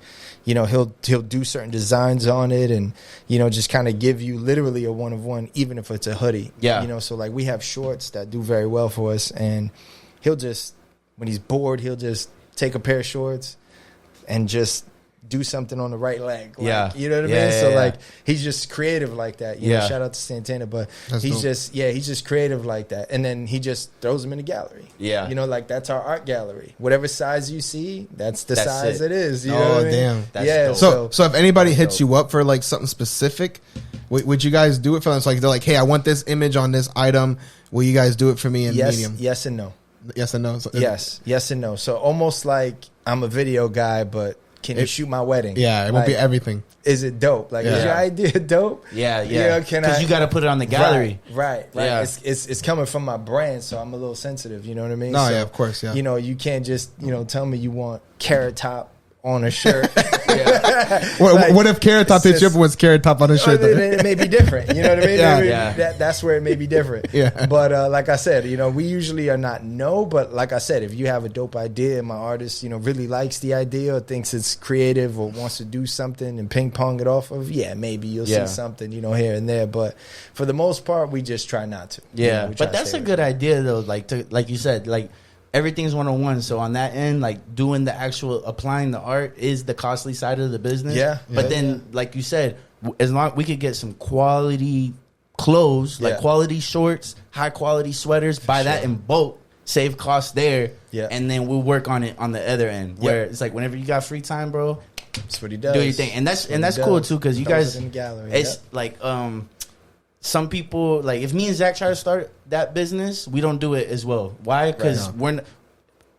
he'll do certain designs on it and, just kind of give you literally a one of one, even if it's a hoodie. Yeah. So like we have shorts that do very well for us, and he'll just, when he's bored, he'll just take a pair of shorts and just do something on the right leg. Like, you know what I mean? So like he's just creative like that. Shout out to Santana, but he's just creative like that. And then he just throws them in the gallery. Yeah. Like that's our art gallery. Whatever size you see, that's the size it is. You know what I mean? Damn. That's dope. So if anybody hits you up for like something specific, would you guys do it for them? So like they're like, hey, I want this image on this item. Will you guys do it for me in medium? Yes and no. Yes and no. So yes and no. So almost like I'm a video guy, but can you shoot my wedding? Yeah, it won't be everything. Is it dope? Like, is your idea dope? Yeah. Because you got to put it on the gallery. Right. Yeah. It's coming from my brand, so I'm a little sensitive. You know what I mean? No, of course, yeah. You can't just, tell me you want Carrot Top on a shirt. What if Carrot Top hits you up and was Carrot Top on a shirt? It may be different. You know what I mean? Yeah. That's where it may be different. Yeah. But like I said, we usually are not but like I said, if you have a dope idea and my artist, really likes the idea or thinks it's creative or wants to do something and ping pong it off of, maybe you'll see something, here and there. But for the most part, we just try not to. Yeah. But that's a good idea though. Like you said, like, everything's 101. So on that end, like doing the actual applying the art is the costly side of the business. Yeah. But then, like you said, as long we could get some quality clothes, like quality shorts, high quality sweaters, buy that in bulk, save costs there. Yeah. And then we'll work on it on the other end where it's like whenever you got free time, bro, that's what he does. Do your thing. And that's cool too, because you guys in the gallery. It's like some people, like if me and Zach try to start that business, we don't do it as well. Why? Because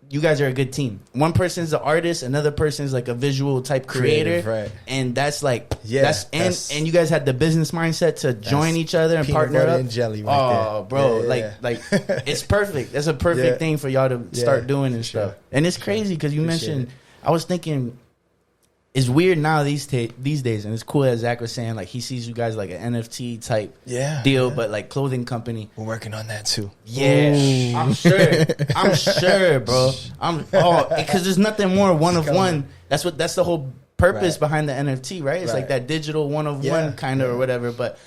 you guys are a good team. One person's an artist, another person's like a visual type creator, right? And that's like and you guys had the business mindset to join each other and partner up. And jelly right there. Bro, like it's perfect. That's a perfect thing for y'all to start doing and stuff. And it's crazy because you mentioned. I was thinking. It's weird now these days, and it's cool as Zach was saying, like he sees you guys like an NFT type deal, but like clothing company. We're working on that too. Yeah, ooh. I'm sure, bro. Because there's nothing more one of one. That's the whole purpose behind the NFT, right? It's like that digital one of one kind of or whatever. But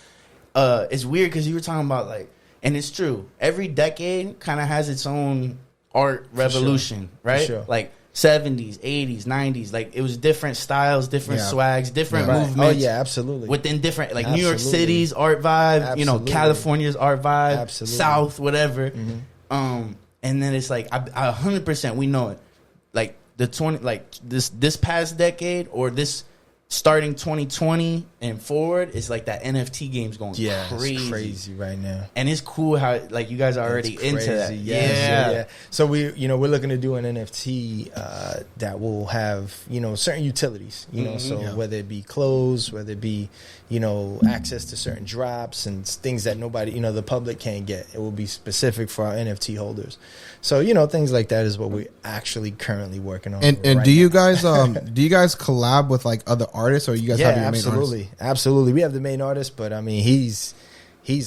it's weird because you were talking about like, and it's true. Every decade kind of has its own art revolution, right? Sure. Like. 70s, 80s, 90s, like it was different styles, different swags, different movements. Oh yeah, absolutely. Within different, like New York City's art vibe, California's art vibe, South, whatever. Mm-hmm. And then it's like 100% we know it. Like the 20, like this past decade or this starting 2020 and forward, it's like that NFT game's going crazy. It's crazy right now. And it's cool how like you guys are already into that. Yeah. So we're looking to do an NFT that will have, certain utilities, so whether it be clothes, whether it be, access to certain drops and things that nobody, the public can't get. It will be specific for our NFT holders. So, things like that is what we're actually currently working on. And do you guys collab with like other artists, or you guys have your main artist? Absolutely. We have the main artist, but I mean he's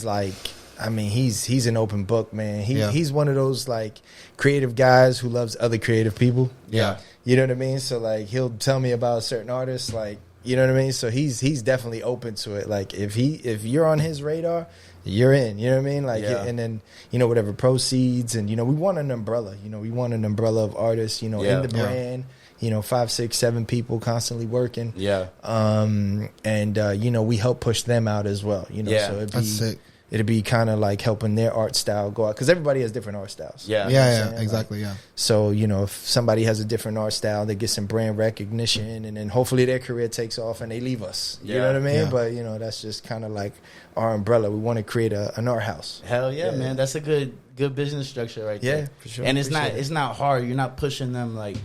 an open book, man. He's one of those like creative guys who loves other creative people. Yeah. You know what I mean? So like he'll tell me about a certain artist, like, you know what I mean? So he's definitely open to it. Like if you're on his radar, you're in, you know what I mean? Like, and then, whatever proceeds and, we want an umbrella, we want an umbrella of artists, in the brand, 5, 6, 7 people constantly working. Yeah. We help push them out as well, so it'd be kind of like helping their art style go out because everybody has different art styles. Exactly. Like, so, if somebody has a different art style, they get some brand recognition and then hopefully their career takes off and they leave us. You know what I mean? Yeah. But, that's just kind of like our umbrella. We want to create an art house. Hell yeah, man. That's a good business structure right there. Yeah, for sure. And it's not hard. You're not pushing them like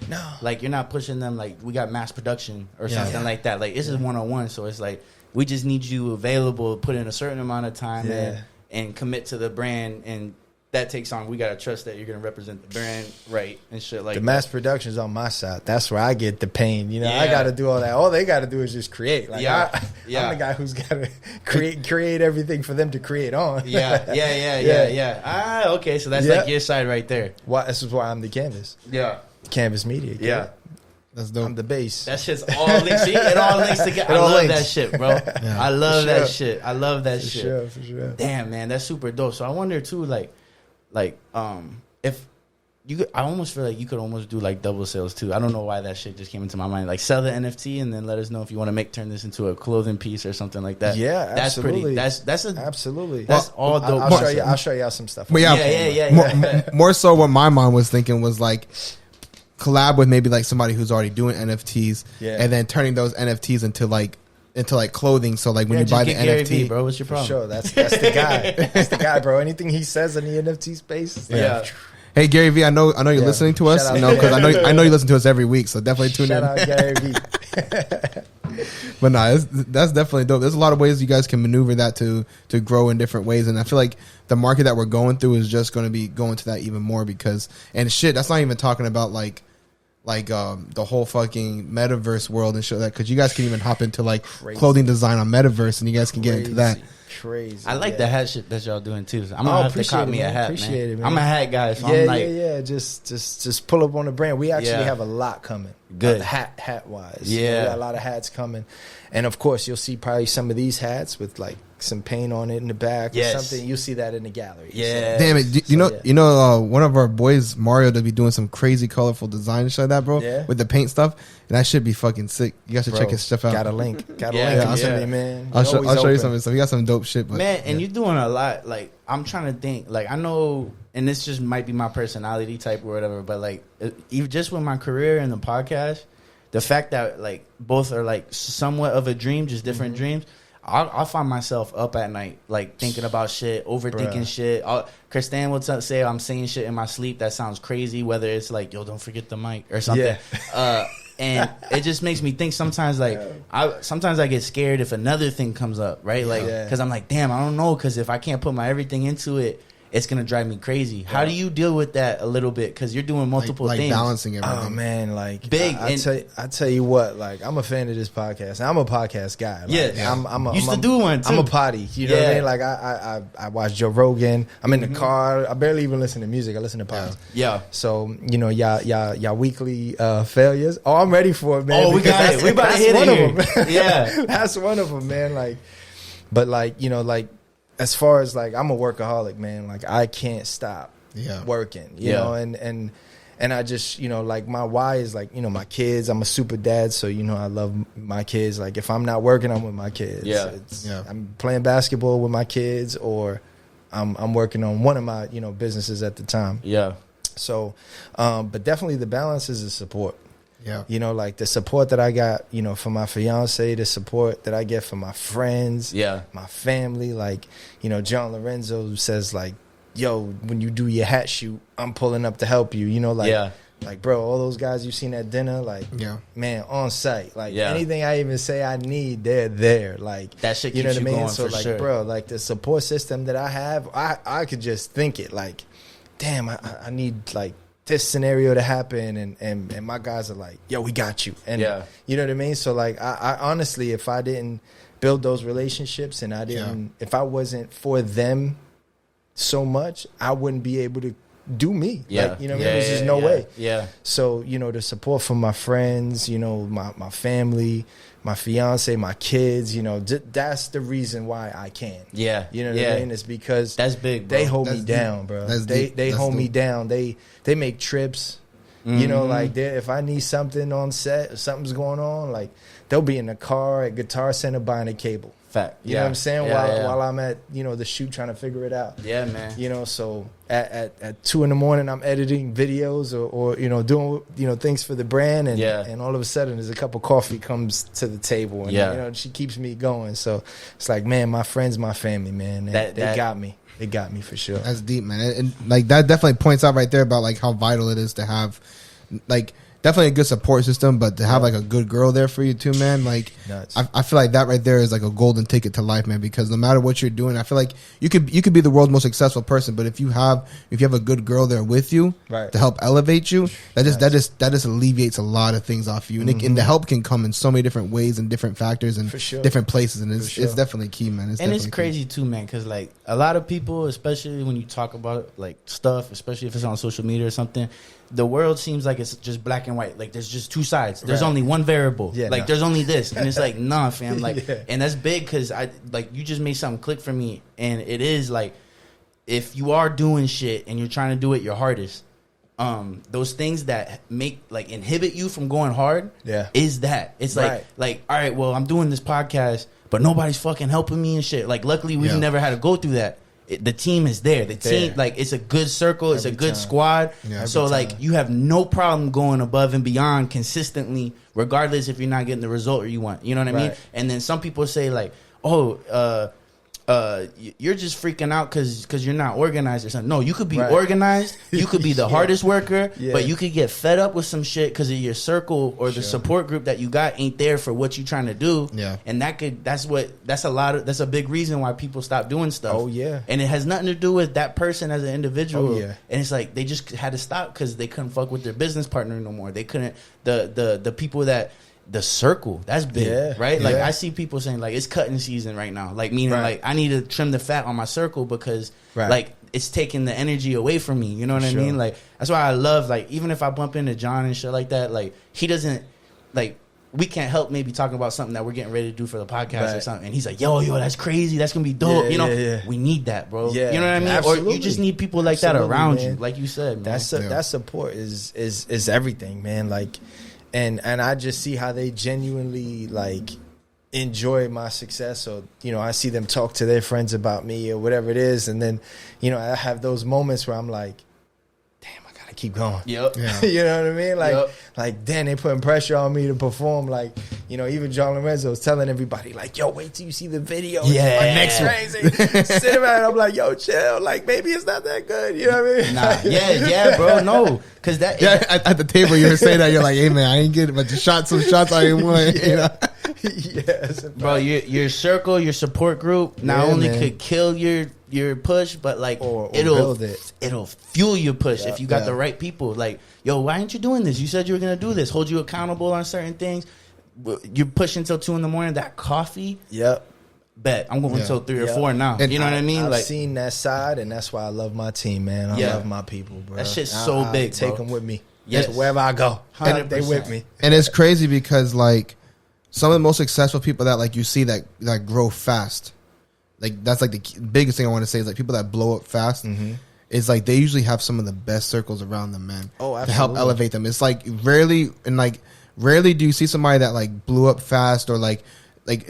you're not pushing them like we got mass production or something like that. Like this is 101, so it's like we just need you available, put in a certain amount of time and commit to the brand, and that takes on. We gotta trust that you're gonna represent the brand right and shit like the mass production's on my side. That's where I get the pain. I gotta do all that. All they gotta do is just create. Like I'm the guy who's gotta create everything for them to create on. Yeah. Okay, so that's like your side right there. Well, this is why I'm the canvas. Yeah, Canvas Media. Yeah. That's dope. I'm the base. That shit's all linked. See, it all links together. I love that shit, bro. I love that shit. I love that shit. For sure. Damn, man, that's super dope. So I wonder too, if you, I almost feel like you could almost do like double sales too. I don't know why that shit just came into my mind. Like sell the NFT and then let us know if you want to turn this into a clothing piece or something like that. Yeah, that's absolutely. Absolutely. That's all dope. I'll show you some stuff. But yeah. More so, what my mind was thinking was like collab with maybe like somebody who's already doing NFTs, and then turning those NFTs into like clothing. So like when you buy the Gary NFT, V, bro, what's your problem? For sure, that's the guy. That's the guy, bro. Anything he says in the NFT space, Hey Gary V, I know you're listening to us, because I know you listen to us every week, so definitely tune in. Shout out Gary V. But that's definitely dope. There's a lot of ways you guys can maneuver that to grow in different ways, and I feel like the market that we're going through is just going to be going to that even more because, and shit, that's not even talking about like like the whole fucking metaverse world and shit like that, because you guys can even hop into like clothing design on metaverse, and you guys can get into that. Crazy. I like the hat shit that y'all doing too. So I'm gonna have to cop me a hat, appreciate man. It, man. I'm a hat guy. So yeah, I'm like, yeah. Just pull up on the brand. We actually have a lot coming. Good hat wise. Yeah, we got a lot of hats coming, and of course you'll see probably some of these hats with like some paint on it in the back or something. You'll see that in the gallery. Yeah, so. Damn it! You know, one of our boys, Mario, to be doing some crazy colorful design and shit like that, bro. Yeah. With the paint stuff, and that should be fucking sick. You guys should check his stuff out. Got a link. Man. I'll show you some stuff. We got some dope shit, but, man. And you're doing a lot. Like I'm trying to think. Like I know, and this just might be my personality type or whatever. But like, even just with my career and the podcast, the fact that like both are like somewhat of a dream, just different dreams. I'll find myself up at night, like thinking about shit, overthinking shit. Christine will say I'm saying shit in my sleep that sounds crazy, whether it's like, yo, don't forget the mic or something. Yeah. And it just makes me think sometimes, like, sometimes I get scared if another thing comes up, right? Like, because I'm like, damn, I don't know, because if I can't put my everything into it, it's gonna drive me crazy. Yeah. How do you deal with that a little bit? Because you're doing multiple things, balancing everything. Oh man, like big. I tell you what, like I'm a fan of this podcast. I'm a podcast guy. Like, I'm used to do one too. I'm a potty. You know what I mean? Like I watch Joe Rogan. I'm in the car. I barely even listen to music. I listen to podcasts. Yeah. So you know, y'all weekly failures. Oh, I'm ready for it, man. Oh, we got it. We about to hit one it of them. Yeah, that's one of them, man. Like, but like you know, like. As far as like I'm a workaholic, man. Like I can't stop working, you know, and I just, you know, like my why is like, you know, my kids. I'm a super dad, so you know I love my kids. Like if I'm not working, I'm with my kids. I'm playing basketball with my kids, or I'm working on one of my, you know, businesses at the time. Yeah. So, but definitely the balance is the support. Yeah. You know, like the support that I got, you know, from my fiance, the support that I get from my friends, my family. Like, you know, John Lorenzo says like, yo, when you do your hat shoot, I'm pulling up to help you. You know, like, like, bro, all those guys you've seen at dinner, like, man, on site. Like, anything I even say I need, they're there. Like, that shit keeps you know what I mean? Going so, like, bro, like the support system that I have, I could just think it. Like, damn, I need, like, this scenario to happen, and my guys are like, yo, we got you. And you know what I mean? So like I honestly, if I didn't build those relationships and I didn't if I wasn't for them so much, I wouldn't be able to do me. Like, you know what I mean? There's just no way. So, you know, the support from my friends, you know, my family, my fiance, my kids, you know, that's the reason why I can. You know what I mean? It's because that's big, bro. They hold me down, bro. They hold me down. They make trips. You know, like if I need something on set, if something's going on, like they'll be in the car at Guitar Center buying a cable. Fact. You know what I'm saying? While I'm at, you know, the shoot trying to figure it out. Yeah, man. You know, so at 2 a.m, I'm editing videos or you know, doing, you know, things for the brand, and all of a sudden there's a cup of coffee comes to the table, and you know, she keeps me going. So it's like, man, my friends, my family, man, they got me. They got me for sure. That's deep, man. And like that definitely points out right there about like how vital it is to have like definitely a good support system, but to have like a good girl there for you too, man. Like I feel like that right there is like a golden ticket to life, man. Because no matter what you're doing, I feel like you could be the world's most successful person, but if you have a good girl there with you to help elevate you, that just alleviates a lot of things off you. And, and the help can come in so many different ways and different factors and different places, and it's definitely key, man. It's crazy too, man. Because like a lot of people, especially when you talk about like stuff, especially if it's on social media or something, the world seems like it's just black and white. Like there's just two sides. There's only one variable. There's only this, and it's like, nah, fam. Like, and that's big because I like you just made something click for me, and it is like if you are doing shit and you're trying to do it your hardest, those things that make like inhibit you from going hard, is that it's like all right, well, I'm doing this podcast, but nobody's fucking helping me and shit. Like, luckily we've never had to go through that. The team is there. The team, like, it's a good circle. It's a good squad. So, like, you have no problem going above and beyond consistently, regardless if you're not getting the result or you want. You know what I mean? And then some people say, like, oh, you're just freaking out because you're not organized or something. No, you could be organized. You could be the hardest worker, but you could get fed up with some shit because of your circle or the support group that you got ain't there for what you're trying to do. Yeah, and that's a big reason why people stop doing stuff. Oh yeah, and it has nothing to do with that person as an individual. Oh, yeah. And it's like they just had to stop because they couldn't fuck with their business partner no more. They couldn't the people that. The circle, that's big, right? Like I see people saying like it's cutting season right now, like meaning like I need to trim the fat on my circle because like it's taking the energy away from me. You know what I mean? Like that's why I love like even if I bump into John and shit like that, like he doesn't like we can't help maybe talking about something that we're getting ready to do for the podcast or something, and he's like, yo, that's crazy, that's gonna be dope. We need that, bro. You know what I mean? Absolutely. Or you just need people like that around you, like you said, man. That support is everything, man. Like. And I just see how they genuinely like enjoy my success. So, I see them talk to their friends about me or whatever it is. And then, I have those moments where I'm like, damn, I gotta keep going. Yep. Yeah. You know what I mean? Like, damn, they putting pressure on me to perform. Like, even John Lorenzo was telling everybody, like, yo, wait till you see the video. Yeah. My next crazy. Sit around, I'm like, yo, chill. Like, maybe it's not that good. You know what I mean? Nah. Yeah, bro. No. Cause that at the table you were saying that you're like, hey man, I ain't getting but some shots I ain't won. Yes, bro. Your circle, your support group not only could kill your push, but like it'll fuel your push if you got the right people. Like, yo, why aren't you doing this? You said you were gonna do this. Hold you accountable on certain things. You're pushing until 2 a.m. That coffee. Yep. Bet I'm going until 3 or 4 now. And you know what I mean? I've seen that side, and that's why I love my team, man. I love my people, bro. That shit's so big. Take them with me. Yes, wherever I go, 100%. They with me. And it's crazy because like some of the most successful people that like you see that grow fast, like that's like the biggest thing I want to say is like people that blow up fast. Mm-hmm. It's like they usually have some of the best circles around them, man. Oh, absolutely. To help elevate them. It's like rarely do you see somebody that like blew up fast or like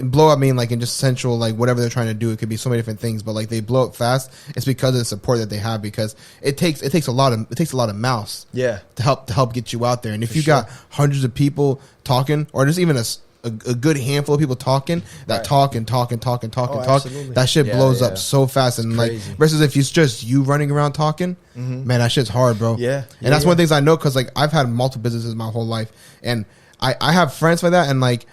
blow up, I mean like in just central, like whatever they're trying to do. It could be so many different things, but like they blow up fast. It's because of the support that they have, because it takes a lot of mouths to help get you out there. And if you got hundreds of people talking, or just even a good handful of people talking that talk, that shit blows up so fast. And like versus if it's just you running around talking, man, that shit's hard, bro. And that's one of the things I know, because like I've had multiple businesses my whole life, and I have friends like that, and like,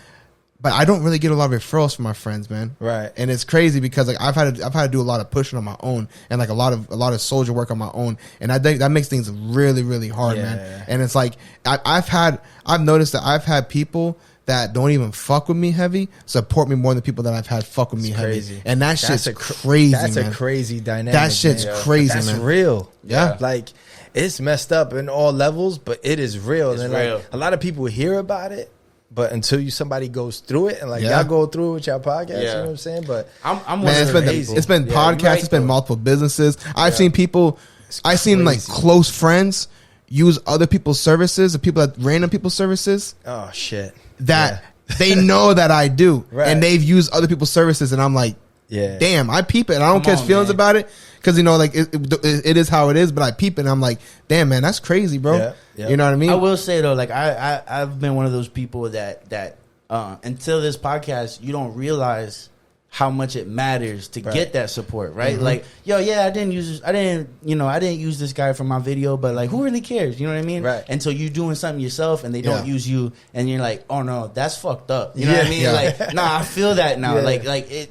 but I don't really get a lot of referrals from my friends, man. Right. And it's crazy because like I've had to do a lot of pushing on my own, and like a lot of soldier work on my own, and I think that makes things really, really hard, man. And it's like I've noticed that I've had people that don't even fuck with me heavy support me more than people that I've had fuck with me heavy. And that shit's crazy, That's man. a crazy dynamic. That shit's crazy, that's man. That's real. Yeah. Like, it's messed up in all levels, but it is real. It's and real. Like, a lot of people hear about it, but until somebody goes through it, and like y'all go through it with y'all podcast, you know what I'm saying? But I'm man, it's been podcasts, it's been multiple businesses. I've seen people, I've seen like close friends use other people's services, the people that random people's services. Oh shit. That they know that I do, and they've used other people's services, and I'm like, damn, I peep it, and I don't catch feelings about it, because like it is how it is, but I peep it, and I'm like, damn, man, that's crazy, bro. You know what I mean? I will say though, like I've been one of those people that until this podcast, you don't realize how much it matters to get that support, right? Mm-hmm. Like, yo, I didn't use this guy for my video, but like, who really cares? You know what I mean? Right. Until you doing something yourself and they don't use you, and you're like, oh no, that's fucked up. You know what I mean? Like, nah, I feel that now. Like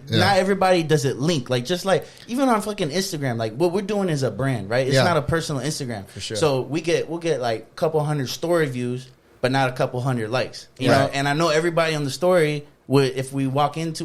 not everybody does it link. Like, just like even on fucking Instagram, like what we're doing is a brand, right? It's not a personal Instagram. For sure. So we'll get like a couple hundred story views, but not a couple hundred likes. You know? And I know everybody on the story, if we bump into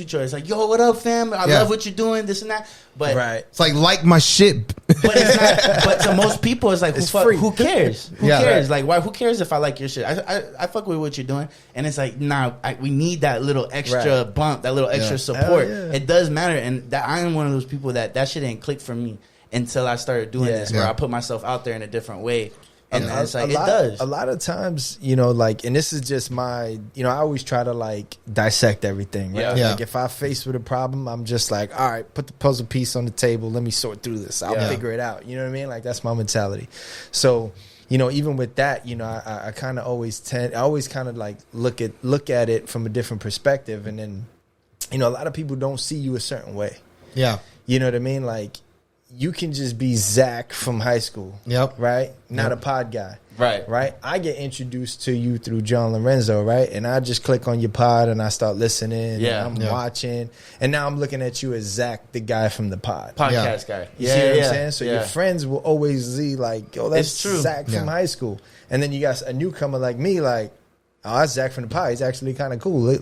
each other, it's like, yo, what up, fam? I love what you're doing, this and that. But it's like my shit. But it's not. But to most people, it's like, who cares? Who cares? Like, why? Who cares if I like your shit? I fuck with what you're doing, and it's like, nah, we need that little extra bump, that little extra support. It does matter, and that I am one of those people that shit ain't clicked for me until I started doing this, where I put myself out there in a different way. And it's like, it does. A lot of times, like, and this is just my, I always try to like dissect everything, right? Like, if I'm faced with a problem, I'm just like, all right, put the puzzle piece on the table. Let me sort through this. I'll figure it out. You know what I mean? Like, that's my mentality. So, even with that, I kind of always kind of like look at it from a different perspective. And then, you know, a lot of people don't see you a certain way. Yeah. You know what I mean? Like, you can just be Zach from high school. Yep. Right? Not a pod guy. Right. Right? I get introduced to you through John Lorenzo, right? And I just click on your pod and I start listening. Yeah. And I'm watching. And now I'm looking at you as Zach, the guy from the podcast guy. You see what I'm saying? So your friends will always see like, yo, that's Zach from high school. And then you got a newcomer like me, like, oh, that's Zach from the pod. He's actually kind of cool.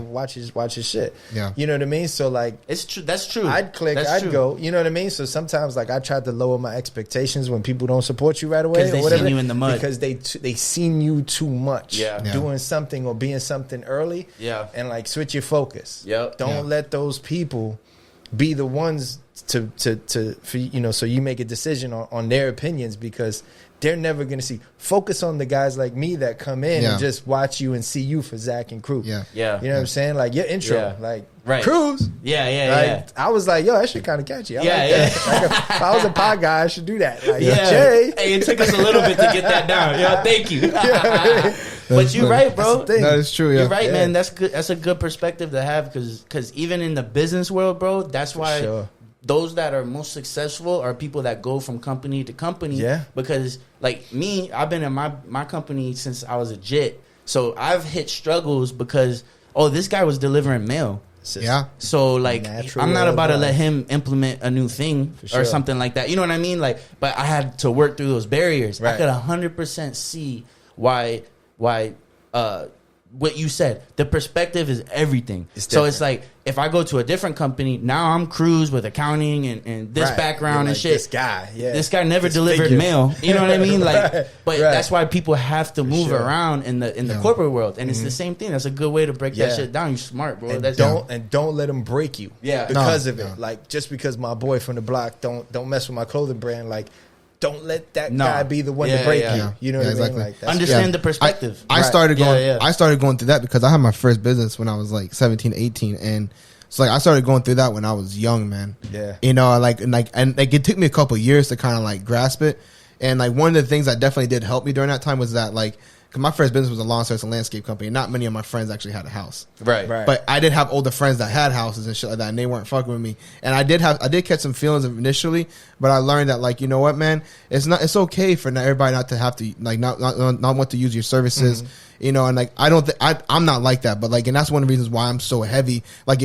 Watch his shit. Yeah. You know what I mean? So like, it's true. That's true. I'd click. I'd go. You know what I mean? So sometimes like I tried to lower my expectations when people don't support you right away because they seen you in the mud because they seen you too much. Doing something or being something early. Yeah. And like switch your focus. Yep. Don't let those people be the ones to for, you know, so you make a decision on their opinions because they're never going to see. Focus on the guys like me that come in and just watch you and see you for Zach and Crew. Yeah. You know what I'm saying? Like your intro, like Cruise. Yeah. I was like, yo, that shit kind of catchy. I like that. Like if I was a pod guy, I should do that. Like, Jay. Hey, it took us a little bit to get that down. Yo, thank you. But you're right, bro. That is true. Yeah. You're right, man. That's good. That's a good perspective to have because even in the business world, bro, that's why those that are most successful are people that go from company to company. Yeah. Because like me, I've been in my company since I was a jit. So I've hit struggles because, this guy was delivering mail. Yeah. So like, I'm not about to let him implement a new thing or something like that. You know what I mean? Like, but I had to work through those barriers. I could 100% see why what you said. The perspective is everything. So it's like if I go to a different company, now I'm Cruz with accounting and this background and shit. This guy never delivered mail. You know what I mean? Like, but that's why people have to move around in the corporate world, and it's the same thing. That's a good way to break that shit down. You're smart, bro. And don't let them break you. Because of it. Like just because my boy from the block don't mess with my clothing brand. Like, don't let that guy be the one to break you. You know what I mean? Like, understand the perspective. I started going through that because I had my first business when I was like 17, 18, and so like I started going through that when I was young, man. Yeah. You know, and it took me a couple of years to kind of like grasp it. And like one of the things that definitely did help me during that time was that like, cause my first business was a lawn service and landscape company. And not many of my friends actually had a house. Right. But I did have older friends that had houses and shit like that, and they weren't fucking with me. And I did catch some feelings initially, but I learned that like, you know what, man, it's okay for everybody not to have to like not want to use your services, you know. And like I'm not like that, but like, and that's one of the reasons why I'm so heavy. Like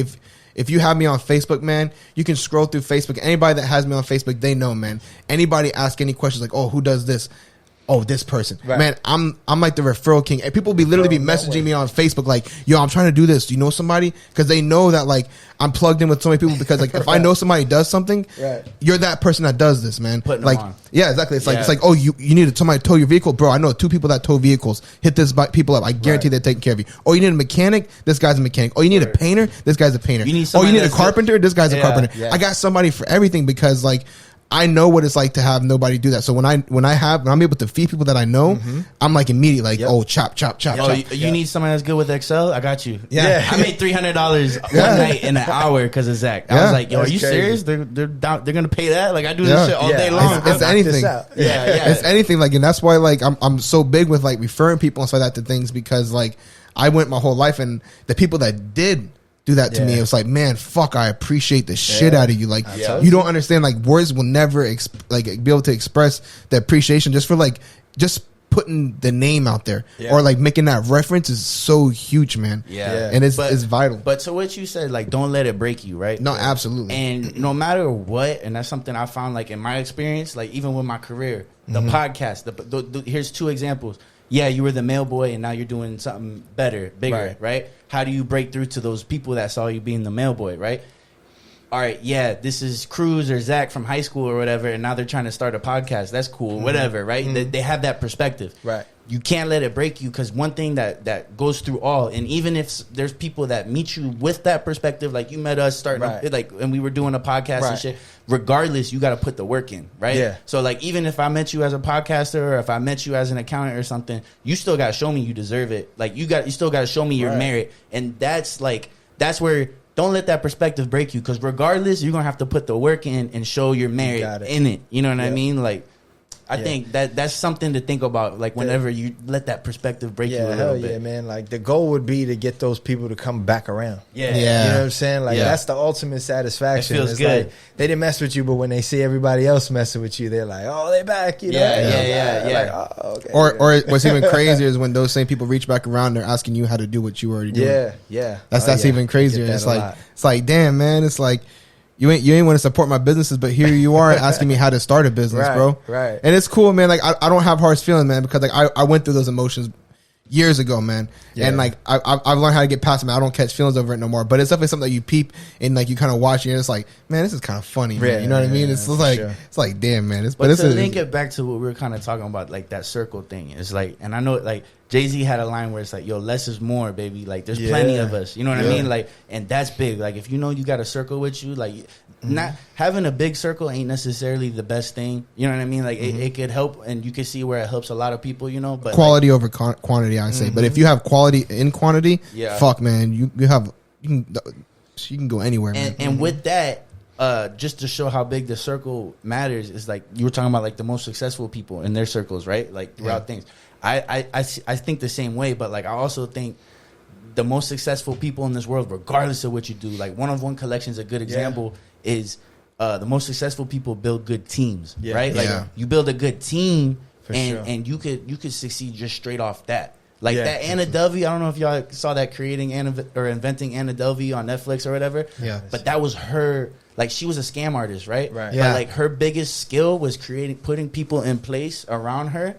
if you have me on Facebook, man, you can scroll through Facebook. Anybody that has me on Facebook, they know, man. Anybody ask any questions like, oh, who does this? Oh, this person. Man, I'm like the referral king. And people be messaging me on Facebook like, yo, I'm trying to do this. Do you know somebody? Because they know that like I'm plugged in with so many people because like if I know somebody does something, you're that person that does this, man. Putting like, yeah, exactly. It's like oh, you need somebody to tow your vehicle, bro. I know 2 people that tow vehicles. Hit this people up. I guarantee they're taking care of you. Oh, you need a mechanic? This guy's a mechanic. Oh, you need a painter? This guy's a painter. You need a carpenter? This guy's a carpenter. I got somebody for everything because like I know what it's like to have nobody do that. So when I'm able to feed people that I know, I'm like immediately like, oh, chop. Oh, you need somebody that's good with Excel? I got you. Yeah. I made $300 one night in an hour because of Zach. I was like, yo, are you serious? They're gonna pay that? Like I do this shit all day long. It's anything. It's anything. Like, and that's why like I'm so big with like referring people and stuff like that to things because like I went my whole life and the people that did do that to me, it was like, man, fuck, I appreciate the shit out of you. Like, you don't understand, like, words will never be able to express the appreciation just for like just putting the name out there or like making that reference is so huge, man. And it's vital. But so what you said, like, don't let it break you, right? No, absolutely. And no matter what, and that's something I found, like, in my experience, like, even with my career, the podcast, here's 2 examples. Yeah, you were the mail boy and now you're doing something better, bigger, right? How do you break through to those people that saw you being the mail boy, right? All right, yeah, this is Cruz or Zach from high school or whatever, and now they're trying to start a podcast. That's cool, whatever, right? They have that perspective. Right. You can't let it break you because one thing that goes through all, and even if there's people that meet you with that perspective, like you met us starting, like, and we were doing a podcast and shit, regardless, you got to put the work in, right? Yeah. So, like, even if I met you as a podcaster or if I met you as an accountant or something, you still got to show me you deserve it. Like, you still got to show me your merit. And that's where, don't let that perspective break you because regardless, you're going to have to put the work in and show your merit in it. You know what I mean? Like, I think that's something to think about, like whenever you let that perspective break you a little bit. Yeah, man. Like the goal would be to get those people to come back around. Yeah. You know what I'm saying? Like that's the ultimate satisfaction. It feels it's good. Like, they didn't mess with you, but when they see everybody else messing with you, they're like, oh, they back. You know? Yeah. Like, oh, okay. Or what's even crazier is when those same people reach back around, they're asking you how to do what you already do. Yeah. That's even crazier. It's like, damn, man. It's like, you ain't want to support my businesses, but here you are asking me how to start a business, bro. Right. And it's cool, man. Like I don't have harsh feelings, man, because like I went through those emotions years ago, man. Yeah. And like I've learned how to get past them. I don't catch feelings over it no more. But it's definitely something that you peep and like you kind of watch and it's like, man, this is kind of funny, man. You know what I mean? It's like it's like, damn, man. But to link it back to what we were kind of talking about, like that circle thing. It's like, and I know like Jay-Z had a line where it's like, yo, less is more, baby. Like there's plenty of us. You know what I mean? Like, and that's big. Like if you know you got a circle with you, like not having a big circle ain't necessarily the best thing. You know what I mean? Like it could help, and you can see where it helps a lot of people. You know, but quality over quantity, I say. But if you have quality in quantity, fuck, man, you can go anywhere, man. And with that, just to show how big the circle matters, is like you were talking about, like the most successful people in their circles, right? Like throughout things. I think the same way, but like I also think the most successful people in this world, regardless of what you do, like One-of-One Collection is a good example. Is the most successful people build good teams, right? Like you build a good team, and you could succeed just straight off that. Like that Anna Delvey, I don't know if y'all saw that inventing Anna Delvey on Netflix or whatever. Yeah, but that was her. Like she was a scam artist, right? Right. Yeah. But like her biggest skill was putting people in place around her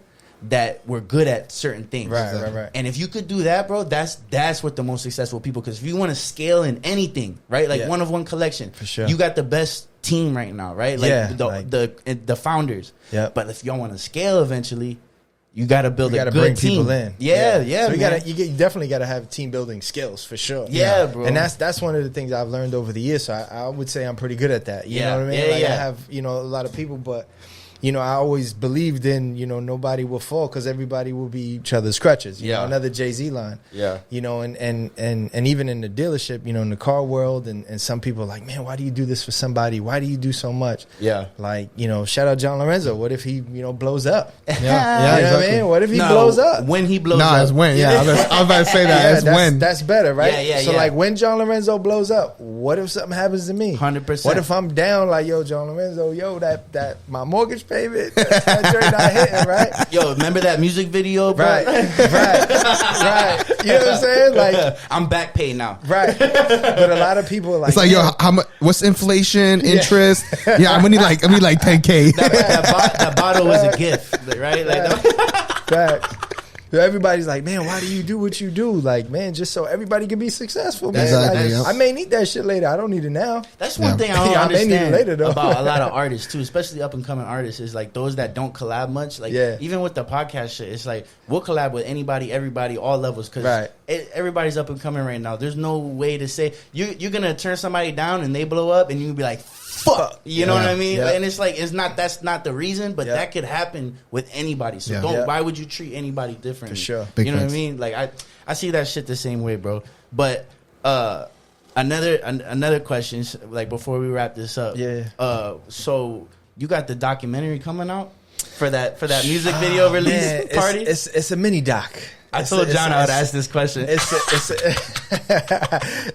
that were good at certain things. Right. And if you could do that, bro, that's what the most successful people. Because if you want to scale in anything, right? Like One-of-One Collection, for sure. You got the best team right now, right? Like the founders. Yeah. But if y'all want to scale eventually, you got to build a good bring team. People in. Yeah. So you definitely got to have team building skills for sure. Yeah, bro. And that's one of the things I've learned over the years. So I would say I'm pretty good at that. You know what I mean? I have a lot of people, but I always believed in, nobody will fall because everybody will be each other's crutches. You know, another Jay-Z line. Yeah. And even in the dealership, in the car world, and some people are like, man, why do you do this for somebody? Why do you do so much? Yeah. Like, shout out John Lorenzo. What if he, blows up? Yeah. You know exactly. What I mean? What if he blows up? When he blows up. It's when. Yeah. I was about to say that. It's when. That's better, right? Yeah. So like when John Lorenzo blows up, what if something happens to me? 100%. What if I'm down like, yo, John Lorenzo, that my mortgage payment, that joint not hitting, right? Yo, remember that music video, bro? Right. You know what I'm saying? Like I'm back paid now. Right. But a lot of people are like, it's like, yo, how much? What's inflation, interest? Yeah, I'm gonna need like $10K. That bottle was a gift, right? Like, right. Everybody's like, man, why do you do what you do? Like, man, just so everybody can be successful, man. Exactly, I may need that shit later. I don't need it now. That's one thing I don't understand later, though. About a lot of artists, too, especially up-and-coming artists, is like those that don't collab much. Like, even with the podcast shit, it's like, we'll collab with anybody, everybody, all levels, because everybo's up-and-coming right now. There's no way to say, you're going to turn somebody down and they blow up, and you can be like, fuck, you know what I mean? And it's like, that's not the reason, but that could happen with anybody. So why would you treat anybody differently? For sure. You know what I mean? Like I see that shit the same way, bro. But another question, like before we wrap this up. Yeah. So you got the documentary coming out for that music video release party? It's a mini doc. I told John I would ask this question.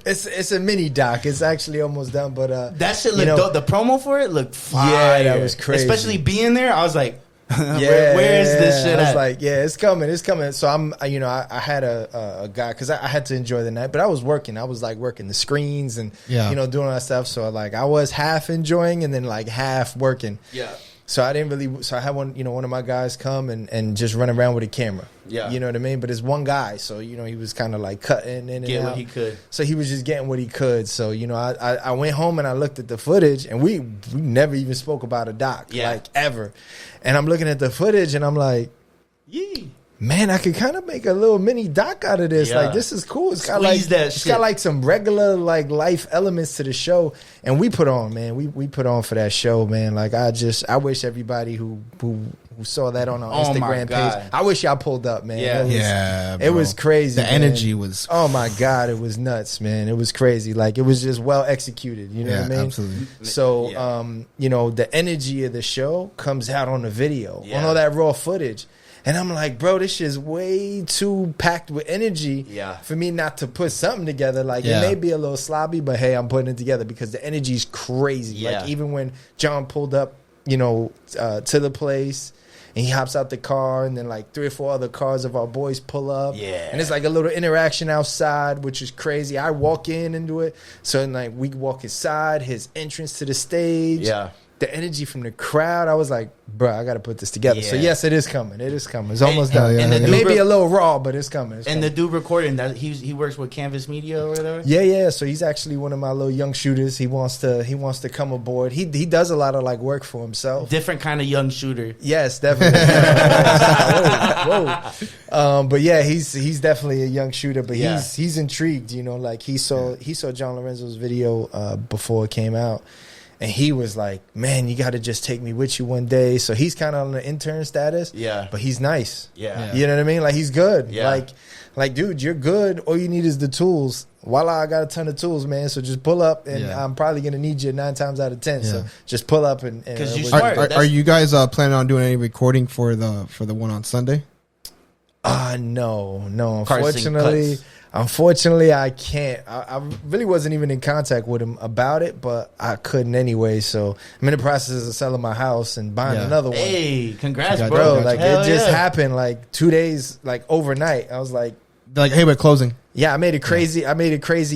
It's a mini doc. It's actually almost done, but that shit looked dope. The promo for it looked fire. Yeah, that was crazy. Especially being there, I was like, where is this shit? I was like, it's coming. So I had a guy because I had to enjoy the night, but I was working. I was like working the screens and doing all that stuff. So like I was half enjoying and then like half working. Yeah. So I didn't really. So I had one of my guys come and just run around with a camera. Yeah, you know what I mean. But it's one guy, so he was kind of like cutting in and out. What he could. So he was just getting what he could. So I went home and I looked at the footage, and we never even spoke about a doc like ever. And I'm looking at the footage and I'm like, man, I could kind of make a little mini doc out of this. Like, this is cool. It's got got like some regular like life elements to the show, and we put on, man. We put on for that show, man. Like, I wish everybody who saw that on our Instagram page, I wish y'all pulled up, man. It was crazy. The energy was, oh my God, it was nuts, man. It was crazy. Like, it was just well executed. You know what I mean? Absolutely. So, you know, the energy of the show comes out on the video, on all that raw footage. And I'm like, bro, this shit's way too packed with energy for me not to put something together. Like, it may be a little sloppy, but hey, I'm putting it together because the energy's crazy. Like, even when John pulled up, you know, to the place, and he hops out the car, and then like 3 or 4 other cars of our boys pull up. And it's like a little interaction outside, which is crazy. I walk into it. So like we walk inside, his entrance to the stage. The energy from the crowd, I was like, bro, I got to put this together. So yes, it is coming. It is coming. It's almost done. And it may be a little raw, but it's coming. And the dude recording that, he works with Canvas Media or whatever. Yeah. So he's actually one of my little young shooters. He wants to come aboard. He does a lot of like work for himself. Different kind of young shooter. Yes, definitely. Whoa. But yeah, he's definitely a young shooter. But he's intrigued. You know, like he saw John Lorenzo's video before it came out. And he was like, man, you got to just take me with you one day. So he's kind of on the intern status. But he's nice. You know what I mean? Like, he's good. Like, dude, you're good. All you need is the tools. Voila, I got a ton of tools, man. So just pull up, and I'm probably going to need you 9 times out of 10. So just pull up. And are you guys planning on doing any recording for the one on Sunday? No. Unfortunately, I can't. I really wasn't even in contact with him about it, but I couldn't anyway. So I'm in the process of selling my house and buying another one. Hey, congrats, bro! Like, it just happened like 2 days, like overnight. I was like, hey, we're closing. Yeah, I made a crazy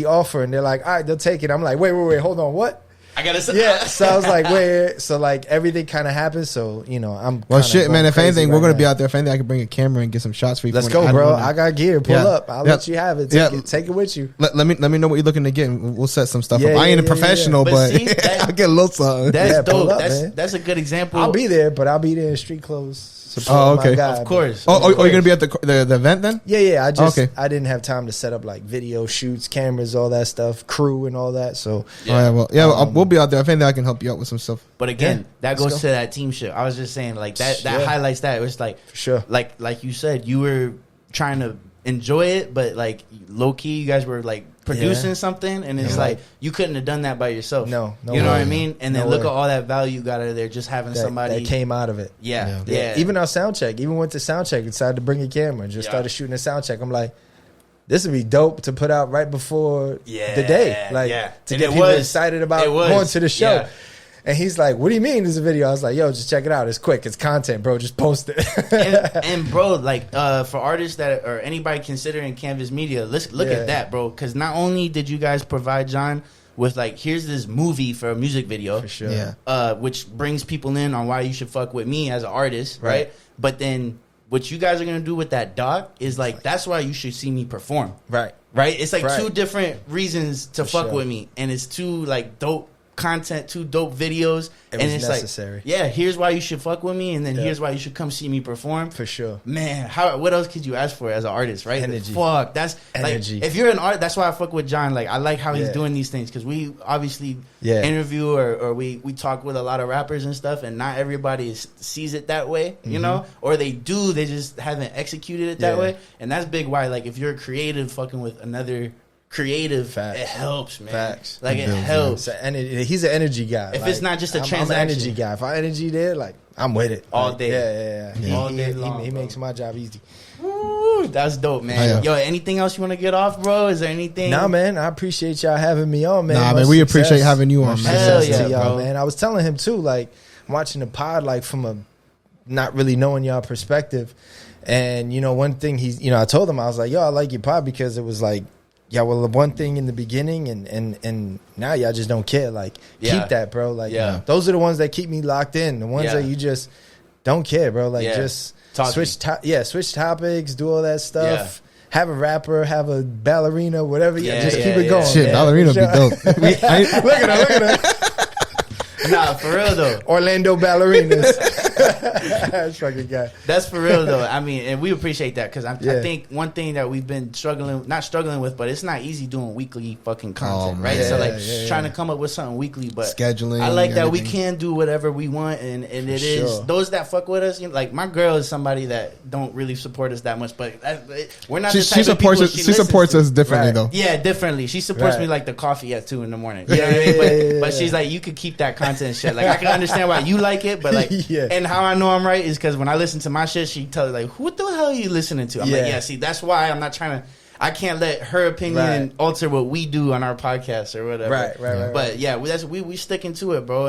offer, and they're like, all right, they'll take it. I'm like, wait, hold on, what? I gotta say, so I was like, wait. So like everything kind of happened. So you know, I'm shit, man. If anything, we're gonna be out there. If anything, I can bring a camera and get some shots for you. Let's go, bro. I got gear. Pull up. I'll let you have it. Take it with you. Let me know what you're looking to get. And we'll set some stuff up. I ain't a professional, but see, I'll get a little something. That's dope. That's a good example. I'll be there, but I'll be there in street clothes. Okay. Of course. You're gonna be at the event then? Yeah. I didn't have time to set up like video shoots, cameras, all that stuff, crew and all that. So we'll be out there. If anything, I can help you out with some stuff. But again, that goes to that team shit. I was just saying, like that highlights that. It was like, for sure, like you said, you were trying to enjoy it, but like low key, you guys were like producing something, and it's like you couldn't have done that by yourself. No you know what I mean? And then look at all that value you got out of there, just having somebody that came out of it. Yeah. Even our sound check, went to sound check, decided to bring a camera, and just started shooting a sound check. I'm like, this would be dope to put out right before the day, to get people excited about going to the show. And he's like, what do you mean there's a video? I was like, yo, just check it out. It's quick. It's content, bro. Just post it. and bro, like, for artists that or anybody considering Canvas Media, let's look at that, bro. Because not only did you guys provide John with, like, here's this movie for a music video. For sure. Which brings people in on why you should fuck with me as an artist, right? But then what you guys are going to do with that doc is, like, that's why you should see me perform. Right? It's, like, 2 different reasons to fuck with me. And it's 2, like, dope content, 2 dope videos, and it's necessary. Like, here's why you should fuck with me, and then here's why you should come see me perform. For sure, man. What else could you ask for as an artist, right? Energy. Fuck, that's energy. Like, if you're an artist, that's why I fuck with John. Like, I like how he's doing these things, because we obviously interview or we talk with a lot of rappers and stuff, and not everybody sees it that way, you know, or they do, they just haven't executed it that way, and that's big why. Like, if you're a creative fucking with another creative, it helps, man. Facts. Like, it helps. He's an energy guy. If it's not just a transaction. I'm an energy guy. If I energy there, like, I'm with it. All day. Yeah. All day long, he makes my job easy. Woo, that's dope, man. Yo, anything else you want to get off, bro? Is there anything? Nah, man. I appreciate y'all having me on, man. Nah, man. We appreciate having you on, man. Hell yeah, y'all, bro. man. I was telling him, too, like, I'm watching the pod, like, from a not really knowing y'all perspective. And, you know, one thing I told him, I was like, yo, I like your pod because it was like, well, the one thing in the beginning and now y'all just don't care. Like, keep that, bro. Like, those are the ones that keep me locked in. The ones that you just don't care, bro. Like, just switch topics, do all that stuff. Have a rapper, have a ballerina, whatever. Just keep it going. Shit, ballerina be dope. Look at her. Nah, for real though. Orlando ballerinas. That's fucking guy. That's for real though. I mean, and we appreciate that because I think one thing that we've been not struggling with, but it's not easy doing weekly fucking content, right? Yeah, so like trying to come up with something weekly, but scheduling. I like that we can do whatever we want, and it is those that fuck with us. You know, like my girl is somebody that don't really support us that much, but we're not. She supports us. She supports us differently though. Yeah, differently. She supports me like the coffee at 2 a.m. You know what I mean? But she's like, you could keep that content shit. Like I can understand why you like it, but like, and how I know I'm right is because when I listen to my shit, she tells like, what the hell are you listening to? I'm like, yeah, see, that's why I'm not trying to. I can't let her opinion alter what we do on our podcast or whatever. Right. But yeah, we sticking to it, bro,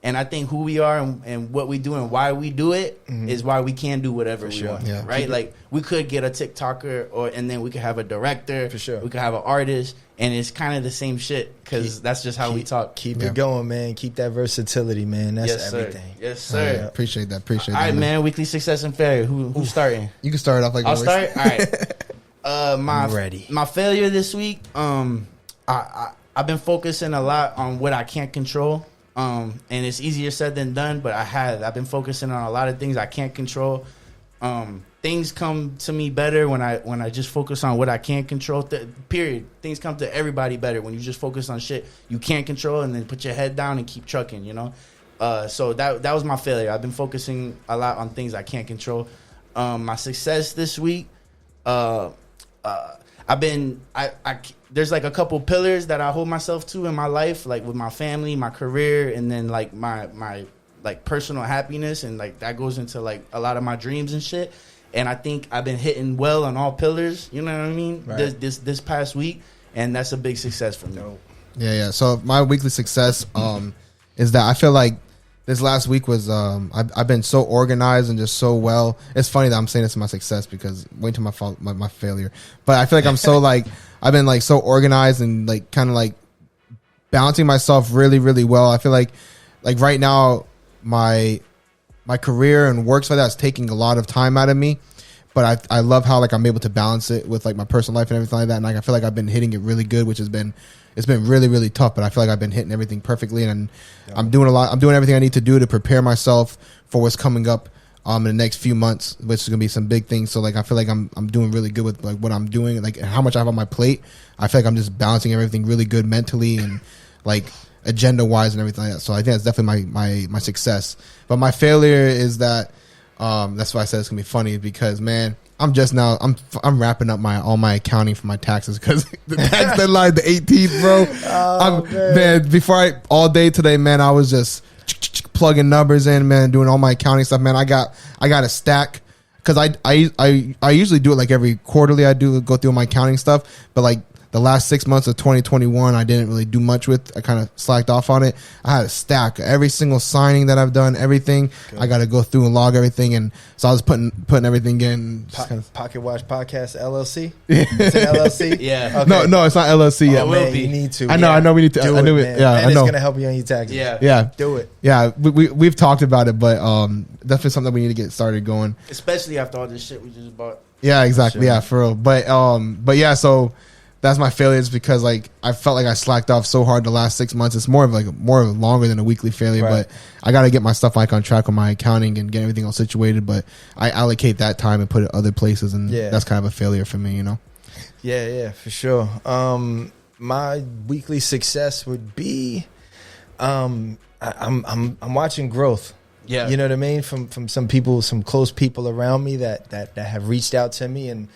and I think who we are and what we do and why we do it is why we can do whatever we want. Yeah. Right? Like we could get a TikToker and then we could have a director. For sure. We could have an artist, and it's kind of the same shit because that's just how we talk. Keep it going, man. Keep that versality, man. That's everything. Yes, sir. Yeah, appreciate that. All right, man. Weekly success and failure. Who's starting? You can start off like I'll start. All right. I'm ready. My failure this week. I've been focusing a lot on what I can't control. And it's easier said than done, but I've been focusing on a lot of things I can't control. Things come to me better when I just focus on what I can't control. Period. Things come to everybody better when you just focus on shit you can't control and then put your head down and keep trucking. You know. So that was my failure. I've been focusing a lot on things I can't control. My success this week. There's like a couple pillars that I hold myself to in my life, like with my family, my career, and then like my like personal happiness, and like that goes into like a lot of my dreams and shit. And I think I've been hitting well on all pillars. You know what I mean? Right. This past week, and that's a big success for me. Yeah. So my weekly success is that I feel like this last week was I've been so organized and just so well. It's funny that I'm saying this is my success because wait till my failure. But I feel like I'm so like I've been like so organized and like kind of like balancing myself really, really well. I feel like right now my career and work like that's taking a lot of time out of me. But I love how like I'm able to balance it with like my personal life and everything like that. And like I feel like I've been hitting it really good, which has been really, really tough, but I feel like I've been hitting everything perfectly, and I'm doing a lot. I'm doing everything I need to do to prepare myself for what's coming up in the next few months, which is gonna be some big things. So like I feel like I'm doing really good with like what I'm doing, like how much I have on my plate. I feel like I'm just balancing everything really good mentally and like agenda wise and everything like that. So I think that's definitely my success. But my failure is that that's why I said it's gonna be funny because man, I'm wrapping up all my accounting for my taxes because the tax deadline the 18th, bro. Man, before all day today, man, I was just plugging numbers in, man, doing all my accounting stuff, man. I got a stack because I usually do it like every quarterly. I do go through my accounting stuff, but like the last 6 months of 2021, I didn't really do much with. I kind of slacked off on it. I had a stack. Every single signing that I've done, everything, good. I got to go through and log everything. And so I was putting everything in. Pocket Watch Podcast LLC? It's an LLC? Yeah. Okay. No, it's not LLC yet. Oh, man, you need to. I know we need to. I knew it. Yeah, and I know. It's going to help you on your taxes. Yeah. Do it. Yeah, we've talked about it, but definitely something that we need to get started going. Especially after all this shit we just bought. Yeah, exactly. Sure. Yeah, for real. But yeah, so that's my failures because like I felt like I slacked off so hard the last 6 months. It's more of longer than a weekly failure, but I got to get my stuff like on track with my accounting and get everything all situated. But I allocate that time and put it other places, and that's kind of a failure for me, you know. Yeah, for sure. My weekly success would be, I'm watching growth. Yeah, you know what I mean, from some people, some close people around me that have reached out to me. And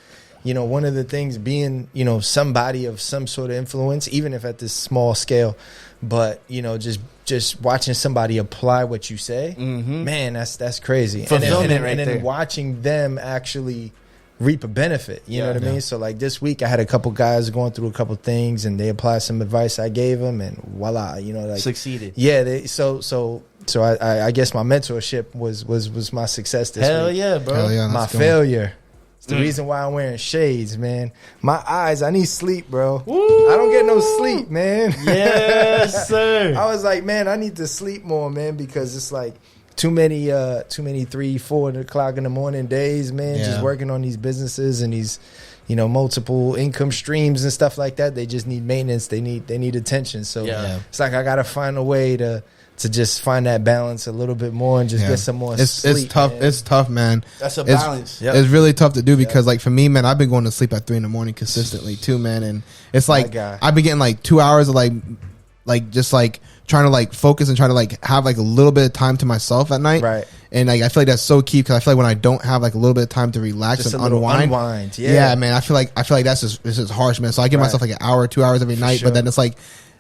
you know, one of the things being, you know, somebody of some sort of influence, even if at this small scale, but you know, just watching somebody apply what you say, man, that's crazy. Fulfillment and then watching them actually reap a benefit. You know what I mean? So like this week, I had a couple guys going through a couple things, and they applied some advice I gave them, and voila, you know, like succeeded. Yeah, So I guess my mentorship was my success this week. Hell yeah, bro. Hell yeah, my failure. It's the reason why I'm wearing shades, man. My eyes, I need sleep, bro. Woo! I don't get no sleep, man. Yes, sir. I was like, man, I need to sleep more, man, because it's like too many 3, 4 o'clock in the morning days, man, just working on these businesses and these, you know, multiple income streams and stuff like that. They just need maintenance. They need attention. So it's like I gotta find a way to to just find that balance a little bit more and just get some more sleep. It's tough. Man. It's tough, man. That's a balance. It's really tough to do because, like, for me, man, I've been going to sleep at 3 a.m. consistently too, man. And it's like I've been getting like 2 hours of like just like trying to like focus and try to like have like a little bit of time to myself at night. Right. And like I feel like that's so key because I feel like when I don't have like a little bit of time to relax just and unwind, yeah, man, I feel like that's just harsh, man. So I give myself like an hour, 2 hours every night, but then it's like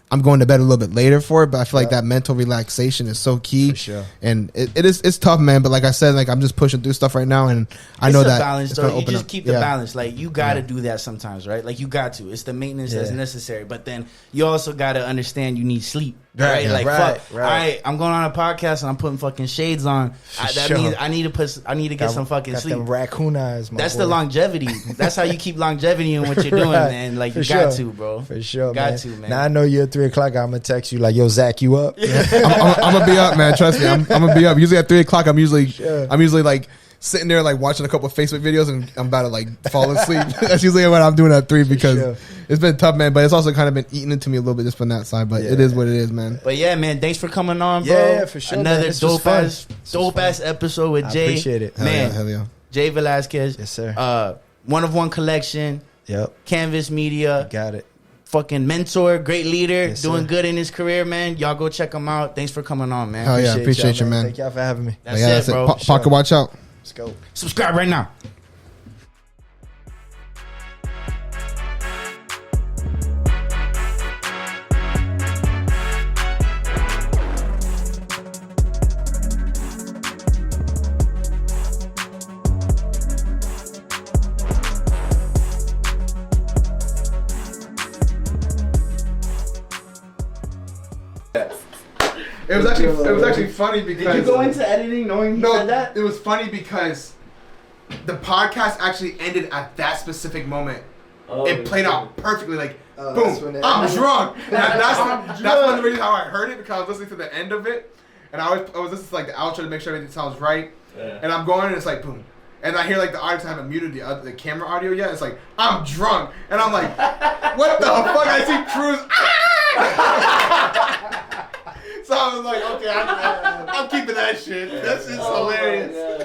I'm going to bed a little bit later for it, but I feel like that mental relaxation is so key. For sure. And it's tough, man. But like I said, like I'm just pushing through stuff right now, and I know that balance. Though you just keep the balance. Like you got to do that sometimes, right? Like you got to. It's the maintenance that's necessary. But then you also got to understand you need sleep. Right, yeah. Like fuck. All right, I'm going on a podcast and I'm putting fucking shades on. That means I need to get some fucking sleep. Them raccoon eyes, That's the longevity. That's how you keep longevity in what you're doing, man. Like you got to, bro. For sure, got to, man. Now I know you're at 3 o'clock. I'm gonna text you like, "Yo, Zach, you up?" I'm gonna be up, man. Trust me, I'm gonna be up. Usually at 3 o'clock, I'm usually like sitting there like watching a couple of Facebook videos and I'm about to like fall asleep. That's usually what I'm doing at 3 because it's been tough, man. But it's also kind of been eating into me a little bit just from that side. But it is what it is, man. But yeah, man, thanks for coming on, bro. Yeah, for sure. Another dope ass episode with Jay. Appreciate it, man. Hell yeah. Jay Velasquez. Yes, sir. One of One Collection. Yep. Canvas Media. Got it. Fucking mentor, great leader, yes, doing good in his career, man. Y'all go check him out. Thanks for coming on, man. Hell yeah, appreciate you, man. Thank y'all for having me. That's it, bro. Parker, watch out. Let's go. Subscribe right now. It was actually funny because Did you go into editing knowing he said that? It was funny because the podcast actually ended at that specific moment. It played out perfectly, like boom. I'm drunk. That's one of the reasons how I heard it, because I was listening to the end of it, and I was listening to like the outro to make sure everything sounds right. Yeah. And I'm going and it's like boom. And I hear like the audio, I haven't muted the camera audio yet. It's like I'm drunk, and I'm like, what the fuck? I see Cruz. So I was like, okay, I'm keeping that shit. This is hilarious.